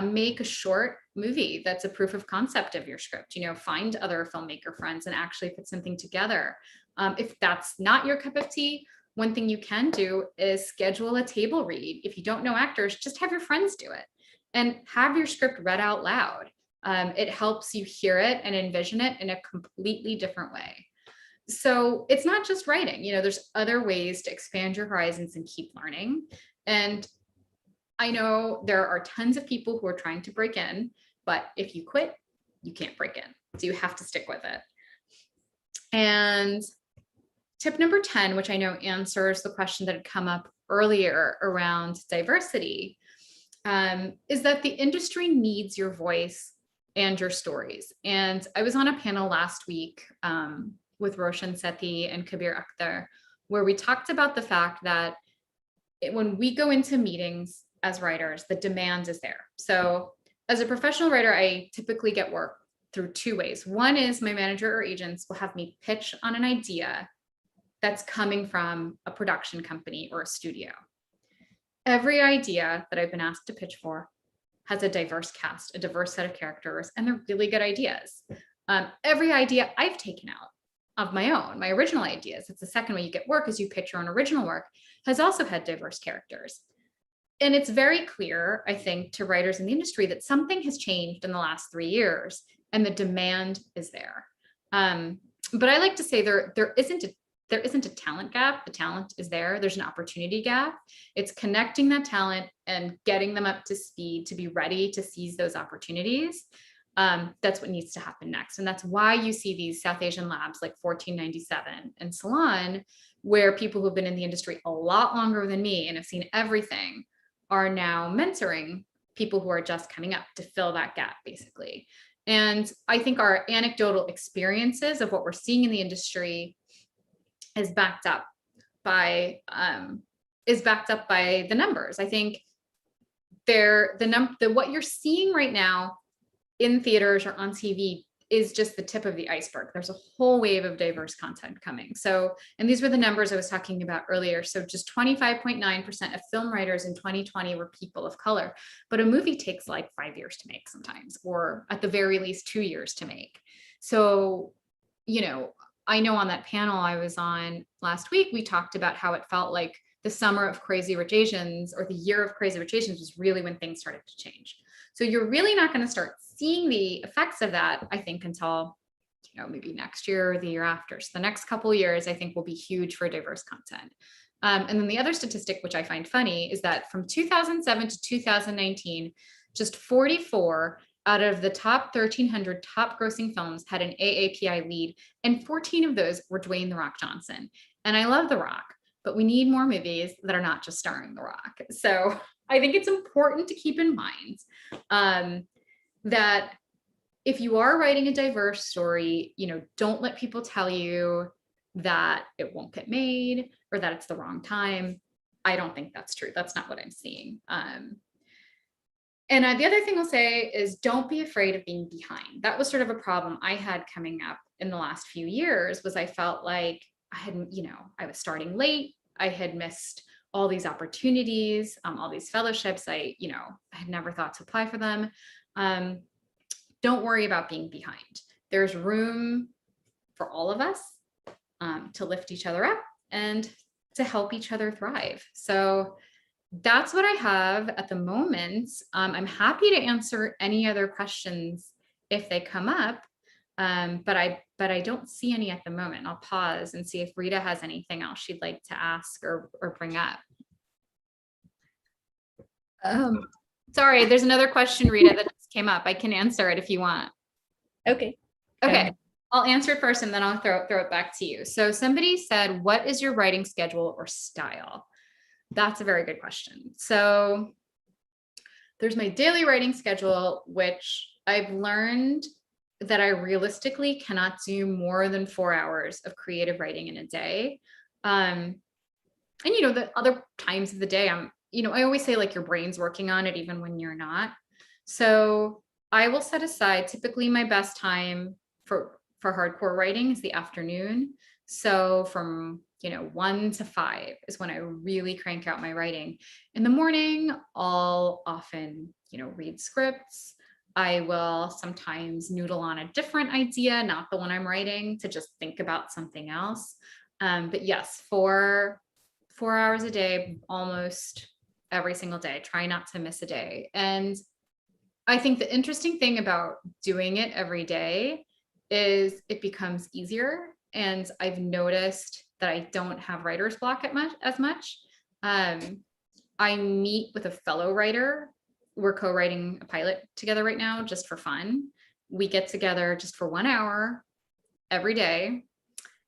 Make a short movie that's a proof of concept of your script. Find other filmmaker friends and actually put something together. If that's not your cup of tea, one thing you can do is schedule a table read. If you don't know actors, just have your friends do it and have your script read out loud. It helps you hear it and envision it in a completely different way. So it's not just writing, there's other ways to expand your horizons and keep learning. And I know there are tons of people who are trying to break in, but if you quit, you can't break in. So you have to stick with it. And tip number 10, which I know answers the question that had come up earlier around diversity, is that the industry needs your voice and your stories. And I was on a panel last week with Roshan Sethi and Kabir Akhtar, where we talked about the fact that when we go into meetings as writers, the demand is there. So as a professional writer, I typically get work through 2 ways. One is my manager or agents will have me pitch on an idea that's coming from a production company or a studio. Every idea that I've been asked to pitch for has a diverse cast, a diverse set of characters, and they're really good ideas. Every idea I've taken out of my own, my original ideas, it's the second way you get work is you pitch your own original work, has also had diverse characters. And it's very clear, I think, to writers in the industry that something has changed in the last 3 years and the demand is there. But I like to say there isn't a talent gap. The talent is there. There's an opportunity gap. It's connecting that talent and getting them up to speed to be ready to seize those opportunities. That's what needs to happen next. And that's why you see these South Asian labs like 1497 and Salon, where people who've been in the industry a lot longer than me and have seen everything are now mentoring people who are just coming up to fill that gap, basically. And I think our anecdotal experiences of what we're seeing in the industry is backed up by the numbers. I think what you're seeing right now in theaters or on TV is just the tip of the iceberg. There's a whole wave of diverse content coming. So, and these were the numbers I was talking about earlier. So just 25.9% of film writers in 2020 were people of color, but a movie takes like 5 years to make sometimes, or at the very least 2 years to make. So, I know on that panel I was on last week, we talked about how it felt like the summer of Crazy Rich Asians or the year of Crazy Rich Asians was really when things started to change. So you're really not going to start seeing the effects of that, I think, until, maybe next year or the year after. So the next couple of years, I think, will be huge for diverse content. And then the other statistic, which I find funny, is that from 2007 to 2019, just 44 out of the top 1,300 top grossing films had an AAPI lead, and 14 of those were Dwayne "The Rock" Johnson. And I love The Rock, but we need more movies that are not just starring The Rock. So I think it's important to keep in mind that if you are writing a diverse story, don't let people tell you that it won't get made or that it's the wrong time. I don't think that's true. That's not what I'm seeing. And the other thing I'll say is don't be afraid of being behind. That was sort of a problem I had coming up in the last few years, was I felt like I hadn't, I was starting late. I had missed all these opportunities, all these fellowships. I had never thought to apply for them. Don't worry about being behind. There's room for all of us to lift each other up and to help each other thrive. So that's what I have at the moment. I'm happy to answer any other questions if they come up, but I don't see any at the moment. I'll pause and see if Rita has anything else she'd like to ask or bring up. Sorry, there's another question, Rita, that just came up. I can answer it if you want. Okay. Okay, I'll answer it first and then I'll throw it back to you. So somebody said, what is your writing schedule or style? That's a very good question. So there's my daily writing schedule, which I've learned that I realistically cannot do more than 4 hours of creative writing in a day. And the other times of the day, I always say like your brain's working on it even when you're not. So I will set aside, typically my best time for hardcore writing is the afternoon. So from 1 to 5 is when I really crank out my writing. In the morning, I'll often, read scripts. I will sometimes noodle on a different idea, not the one I'm writing, to just think about something else. But yes, 4 hours a day, almost every single day. Try not to miss a day. And I think the interesting thing about doing it every day is it becomes easier. And I've noticed that I don't have writer's block as much. I meet with a fellow writer. We're co-writing a pilot together right now, just for fun. We get together just for 1 hour every day,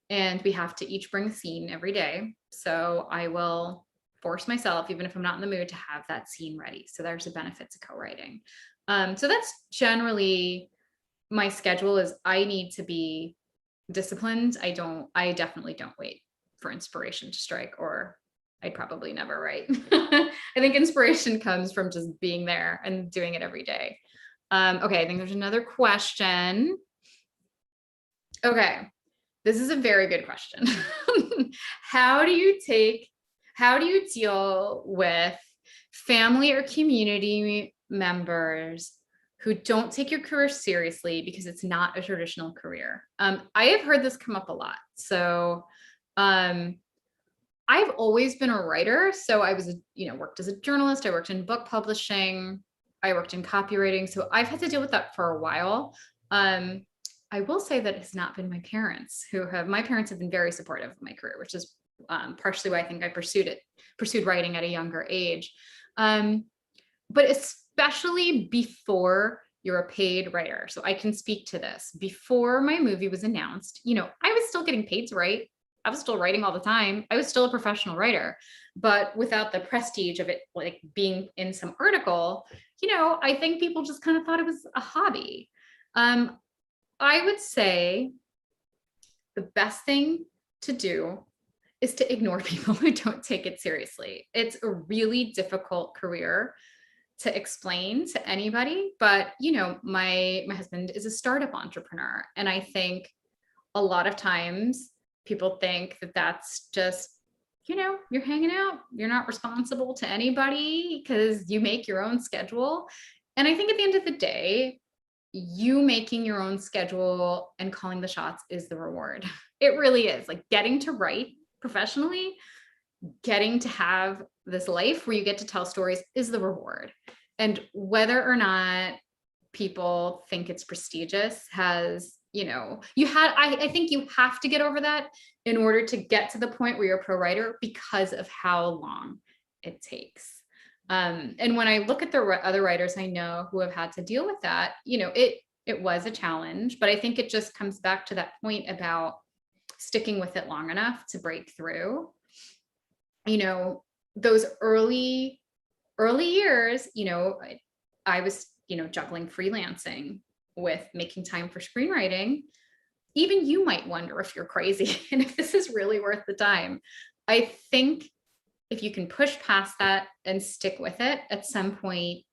and we have to each bring a scene every day. So I will force myself, even if I'm not in the mood, to have that scene ready. So there's a benefit to co-writing. So that's generally my schedule. Is I need to be disciplined. I definitely don't wait for inspiration to strike, or I'd probably never write. I think inspiration comes from just being there and doing it every day. Okay, I think there's another question. Okay, this is a very good question. How do you deal with family or community members who don't take your career seriously because it's not a traditional career? I have heard this come up a lot. So I've always been a writer. So I was, worked as a journalist. I worked in book publishing. I worked in copywriting. So I've had to deal with that for a while. I will say that it's not been my parents my parents have been very supportive of my career, which is partially why I think I pursued writing at a younger age. But especially before you're a paid writer. So I can speak to this. Before my movie was announced, I was still getting paid to write. I was still writing all the time. I was still a professional writer, but without the prestige of it, like being in some article, I think people just kind of thought it was a hobby. I would say the best thing to do is to ignore people who don't take it seriously. It's a really difficult career to explain to anybody, but my husband is a startup entrepreneur, and I think a lot of times people think that that's just you're hanging out, you're not responsible to anybody because you make your own schedule. And I think at the end of the day, you making your own schedule and calling the shots is the reward. It really is. Like, getting to write professionally, getting to have this life where you get to tell stories is the reward. And whether or not people think it's prestigious has, I think you have to get over that in order to get to the point where you're a pro writer, because of how long it takes. And when I look at the other writers I know who have had to deal with that, it was a challenge, but I think it just comes back to that point about sticking with it long enough to break through. Those early years, I was, juggling freelancing with making time for screenwriting. Even you might wonder if you're crazy and if this is really worth the time. I think if you can push past that and stick with it, at some point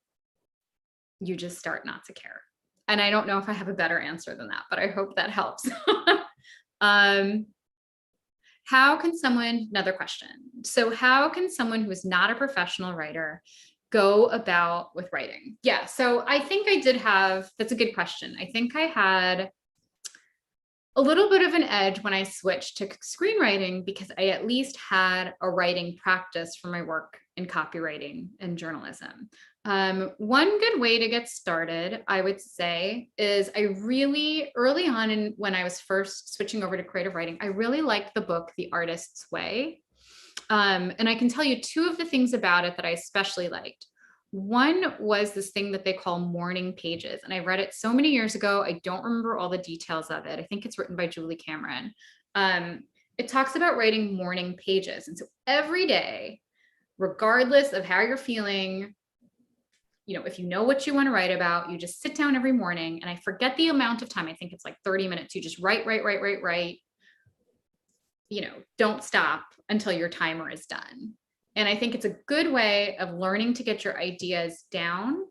you just start not to care. And I don't know if I have a better answer than that, but I hope that helps. How can someone, another question. So how can someone who is not a professional writer go about with writing? Yeah, so I think I did have, that's a good question. I think I had a little bit of an edge when I switched to screenwriting because I at least had a writing practice for my work in copywriting and journalism. One good way to get started, I would say, is I really, early on when I was first switching over to creative writing, I really liked the book, The Artist's Way. And I can tell you two of the things about it that I especially liked. One was this thing that they call morning pages. And I read it so many years ago. I don't remember all the details of it. I think it's written by Julie Cameron. It talks about writing morning pages. And so every day, regardless of how you're feeling, if you know what you want to write about, you just sit down every morning. And I forget the amount of time. I think it's like 30 minutes. You just write. Don't stop until your timer is done. And I think it's a good way of learning to get your ideas down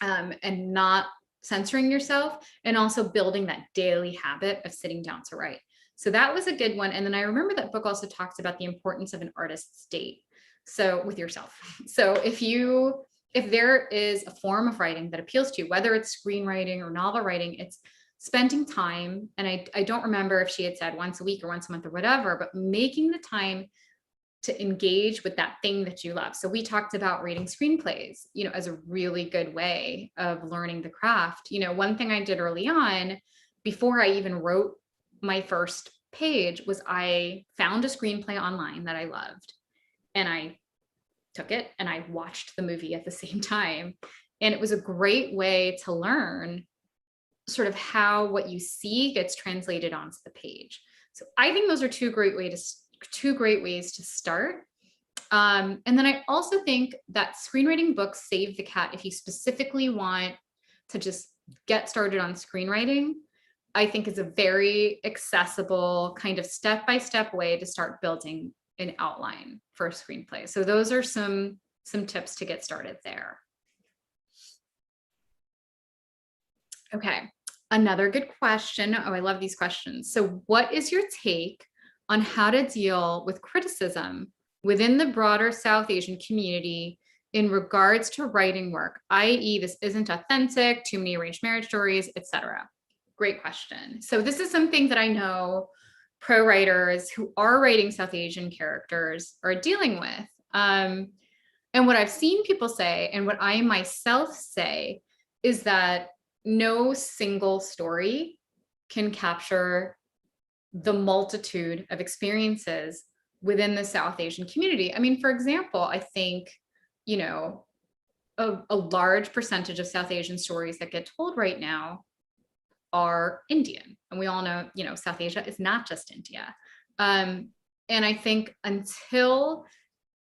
and not censoring yourself, and also building that daily habit of sitting down to write. So that was a good one. And then I remember that book also talks about the importance of an artist's date. So with yourself. So if there is a form of writing that appeals to you, whether it's screenwriting or novel writing, it's spending time. And I don't remember if she had said once a week or once a month or whatever, but making the time to engage with that thing that you love. So we talked about reading screenplays, as a really good way of learning the craft. One thing I did early on, before I even wrote my first page, was I found a screenplay online that I loved. And I took it and I watched the movie at the same time. And it was a great way to learn sort of how what you see gets translated onto the page. So I think those are two great ways to start. And then I also think that screenwriting books, Save the Cat, if you specifically want to just get started on screenwriting, I think is a very accessible kind of step-by-step way to start building an outline for a screenplay. So those are some tips to get started there. Okay, another good question. Oh, I love these questions. So what is your take on how to deal with criticism within the broader South Asian community in regards to writing work, i.e. this isn't authentic, too many arranged marriage stories, etc.? Great question. So this is something that I know pro writers who are writing South Asian characters are dealing with. And what I've seen people say, and what I myself say, is that no single story can capture the multitude of experiences within the South Asian community. I mean, for example, I think, a large percentage of South Asian stories that get told right now are Indian. And we all know, South Asia is not just India. And I think until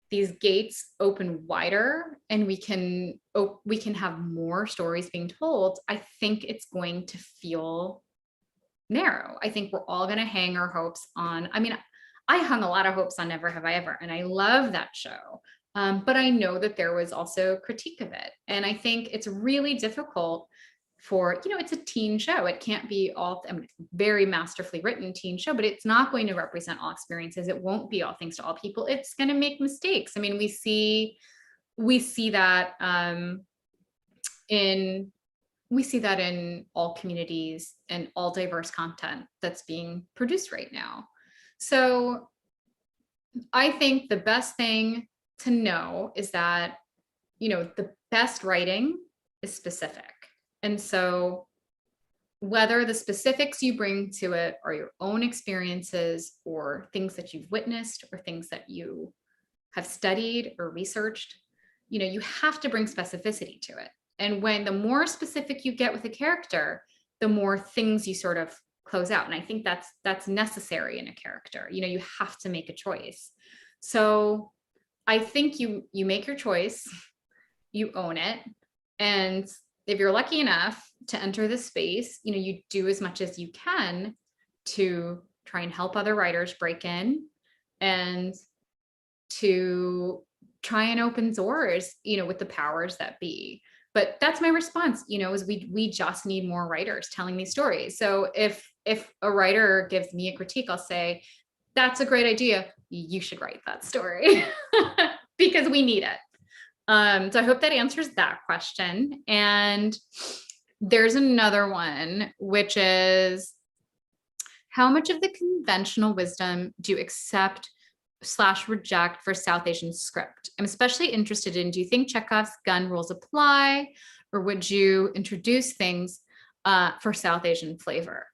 these gates open wider and we can have more stories being told, I think it's going to feel narrow. I think we're all going to hang our hopes on, I hung a lot of hopes on Never Have I Ever, and I love that show. But I know that there was also critique of it. And I think it's really difficult for, it's a teen show. It can't be all, very masterfully written teen show, but it's not going to represent all experiences. It won't be all things to all people. It's going to make mistakes. We see that we see that in all communities and all diverse content that's being produced right now. So I think the best thing to know is that, the best writing is specific. And so whether the specifics you bring to it are your own experiences or things that you've witnessed or things that you have studied or researched, you have to bring specificity to it. And the more specific you get with a character, the more things you sort of close out. And I think that's necessary in a character. You have to make a choice. So I think you make your choice, you own it. And if you're lucky enough to enter this space, you do as much as you can to try and help other writers break in and to try and open doors, with the powers that be. but that's my response, is we just need more writers telling these stories. So if a writer gives me a critique, I'll say, that's a great idea. You should write that story because we need it. So I hope that answers that question. And there's another one, which is, how much of the conventional wisdom do you accept / reject for South Asian script? I'm especially interested in, do you think Chekhov's gun rules apply, or would you introduce things for South Asian flavor?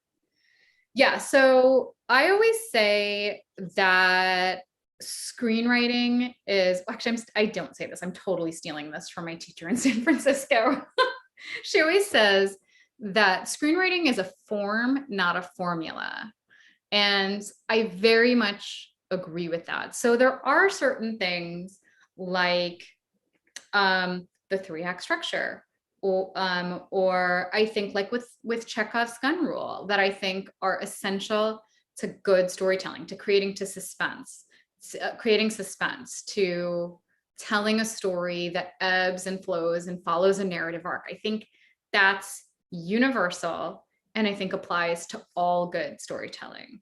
Yeah, so I always say that screenwriting is, actually, I don't say this, I'm totally stealing this from my teacher in San Francisco. She always says that screenwriting is a form, not a formula. And I very much agree with that. So there are certain things like the 3-act structure, or I think like with Chekhov's gun rule, that I think are essential to good storytelling, to creating suspense, to telling a story that ebbs and flows and follows a narrative arc. I think that's universal, and I think applies to all good storytelling.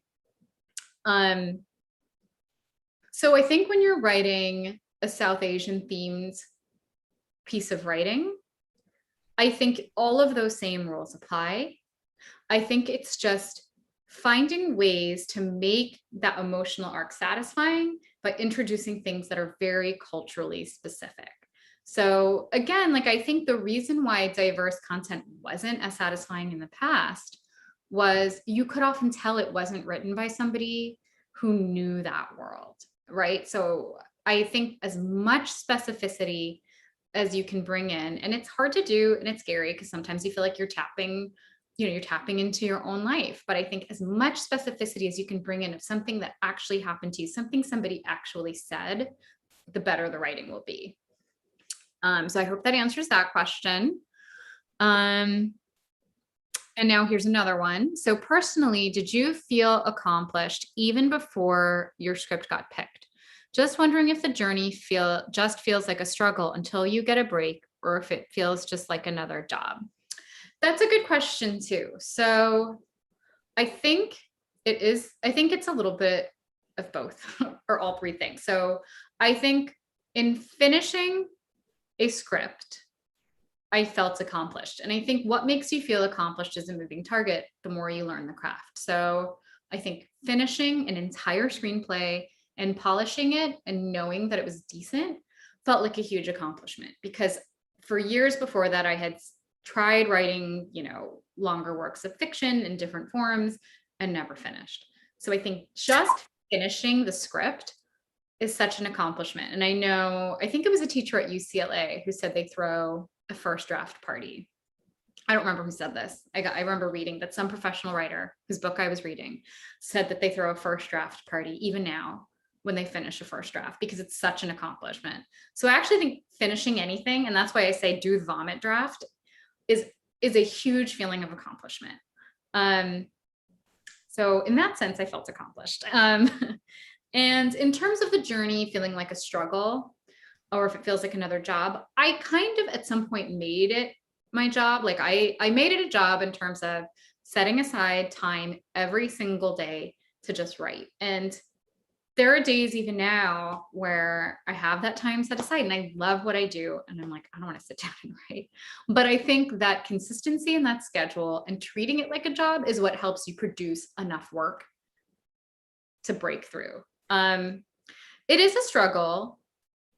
So I think when you're writing a South Asian themed piece of writing, I think all of those same rules apply. I think it's just finding ways to make that emotional arc satisfying by introducing things that are very culturally specific. So again, like, I think the reason why diverse content wasn't as satisfying in the past was you could often tell it wasn't written by somebody who knew that world, right? So I think as much specificity as you can bring in, and it's hard to do and it's scary because sometimes you feel like you're tapping into your own life. But I think as much specificity as you can bring in of something that actually happened to you, something somebody actually said, the better the writing will be. So I hope that answers that question. And now here's another one. So personally, did you feel accomplished even before your script got picked? Just wondering if the journey feels like a struggle until you get a break, or if it feels just like another job. That's a good question too. So I think it's a little bit of both or all three things. So I think in finishing a script, I felt accomplished. And I think what makes you feel accomplished as a moving target, the more you learn the craft. So I think finishing an entire screenplay and polishing it and knowing that it was decent felt like a huge accomplishment, because for years before that, I had tried writing, longer works of fiction in different forms and never finished. So I think just finishing the script is such an accomplishment. And I think it was a teacher at UCLA who said they throw a first draft party. I don't remember who said this. I remember reading that some professional writer whose book I was reading said that they throw a first draft party even now when they finish a first draft, because it's such an accomplishment. So I actually think finishing anything, and that's why I say do the vomit draft, is a huge feeling of accomplishment. So in that sense, I felt accomplished. And in terms of the journey feeling like a struggle, or if it feels like another job, I kind of at some point made it my job. Like I made it a job in terms of setting aside time every single day to just write. And there are days even now where I have that time set aside and I love what I do. And I'm like, I don't want to sit down and write. But I think that consistency in that schedule and treating it like a job is what helps you produce enough work to break through. It is a struggle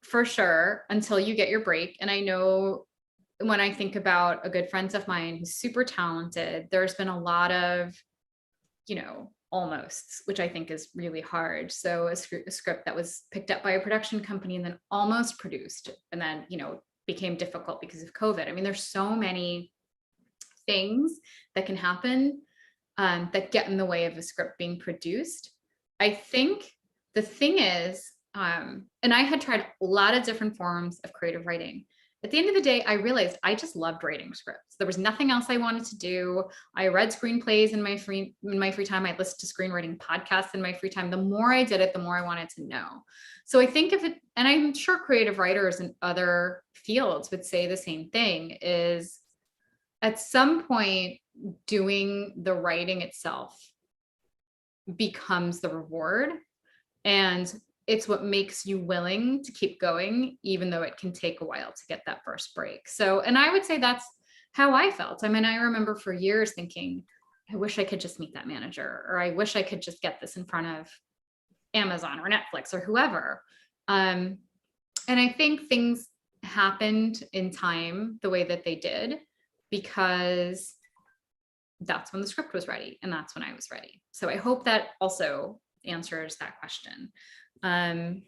for sure until you get your break. And I know when I think about a good friend of mine who's super talented, there's been a lot of, almosts, which I think is really hard. So a script that was picked up by a production company and then almost produced, and then, became difficult because of COVID. I mean, there's so many things that can happen that get in the way of a script being produced. I think the thing is, and I had tried a lot of different forms of creative writing, at the end of the day, I realized I just loved writing scripts. There was nothing else I wanted to do. I read screenplays in my free time. I listened to screenwriting podcasts in my free time. The more I did it, the more I wanted to know. So I think if it, and I'm sure creative writers in other fields would say the same thing, is at some point doing the writing itself becomes the reward. And it's what makes you willing to keep going, even though it can take a while to get that first break. So, and I would say that's how I felt. I mean, I remember for years thinking, I wish I could just meet that manager, or I wish I could just get this in front of Amazon or Netflix or whoever. And I think things happened in time the way that they did, because that's when the script was ready and that's when I was ready. So I hope that also answers that question. I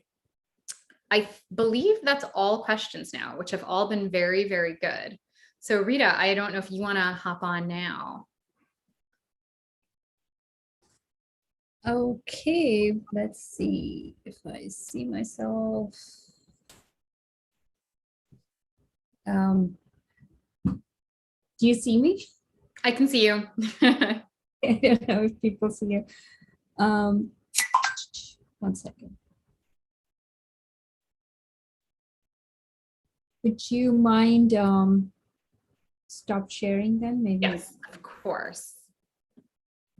believe that's all questions now, which have all been very, very good. So Rita, I don't know if you want to hop on now. Okay, let's see if I see myself. Do you see me? I can see you. I don't know if people see you. 1 second. Would you mind stop sharing then? Maybe. Yes, of course.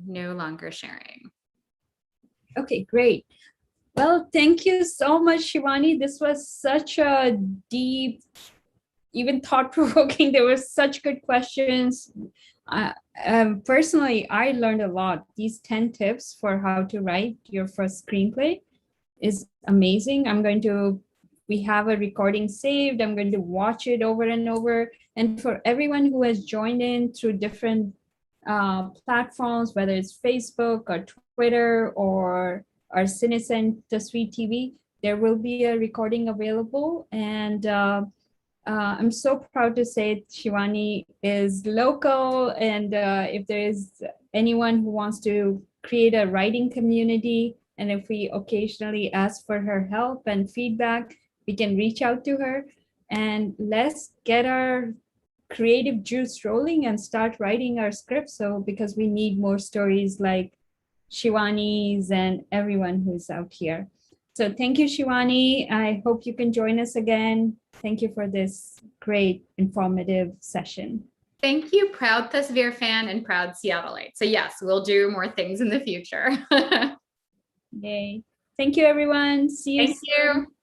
No longer sharing. Okay, great. Well, thank you so much, Shivani. This was such a deep, even thought-provoking. There were such good questions. Personally, I learned a lot. These 10 tips for how to write your first screenplay is amazing. We have a recording saved. I'm going to watch it over and over. And for everyone who has joined in through different platforms, whether it's Facebook or Twitter or our CineSend the Sweet TV, there will be a recording available. And I'm so proud to say Shivani is local. And if there is anyone who wants to create a writing community, and if we occasionally ask for her help and feedback, we can reach out to her, and let's get our creative juice rolling and start writing our scripts. So because we need more stories like Shivani's and everyone who's out here. So thank you, Shivani. I hope you can join us again. Thank you for this great informative session. Thank you, proud Thespier fan and proud Seattleite. So yes, we'll do more things in the future. Yay. Thank you, everyone. See you soon. Thank you.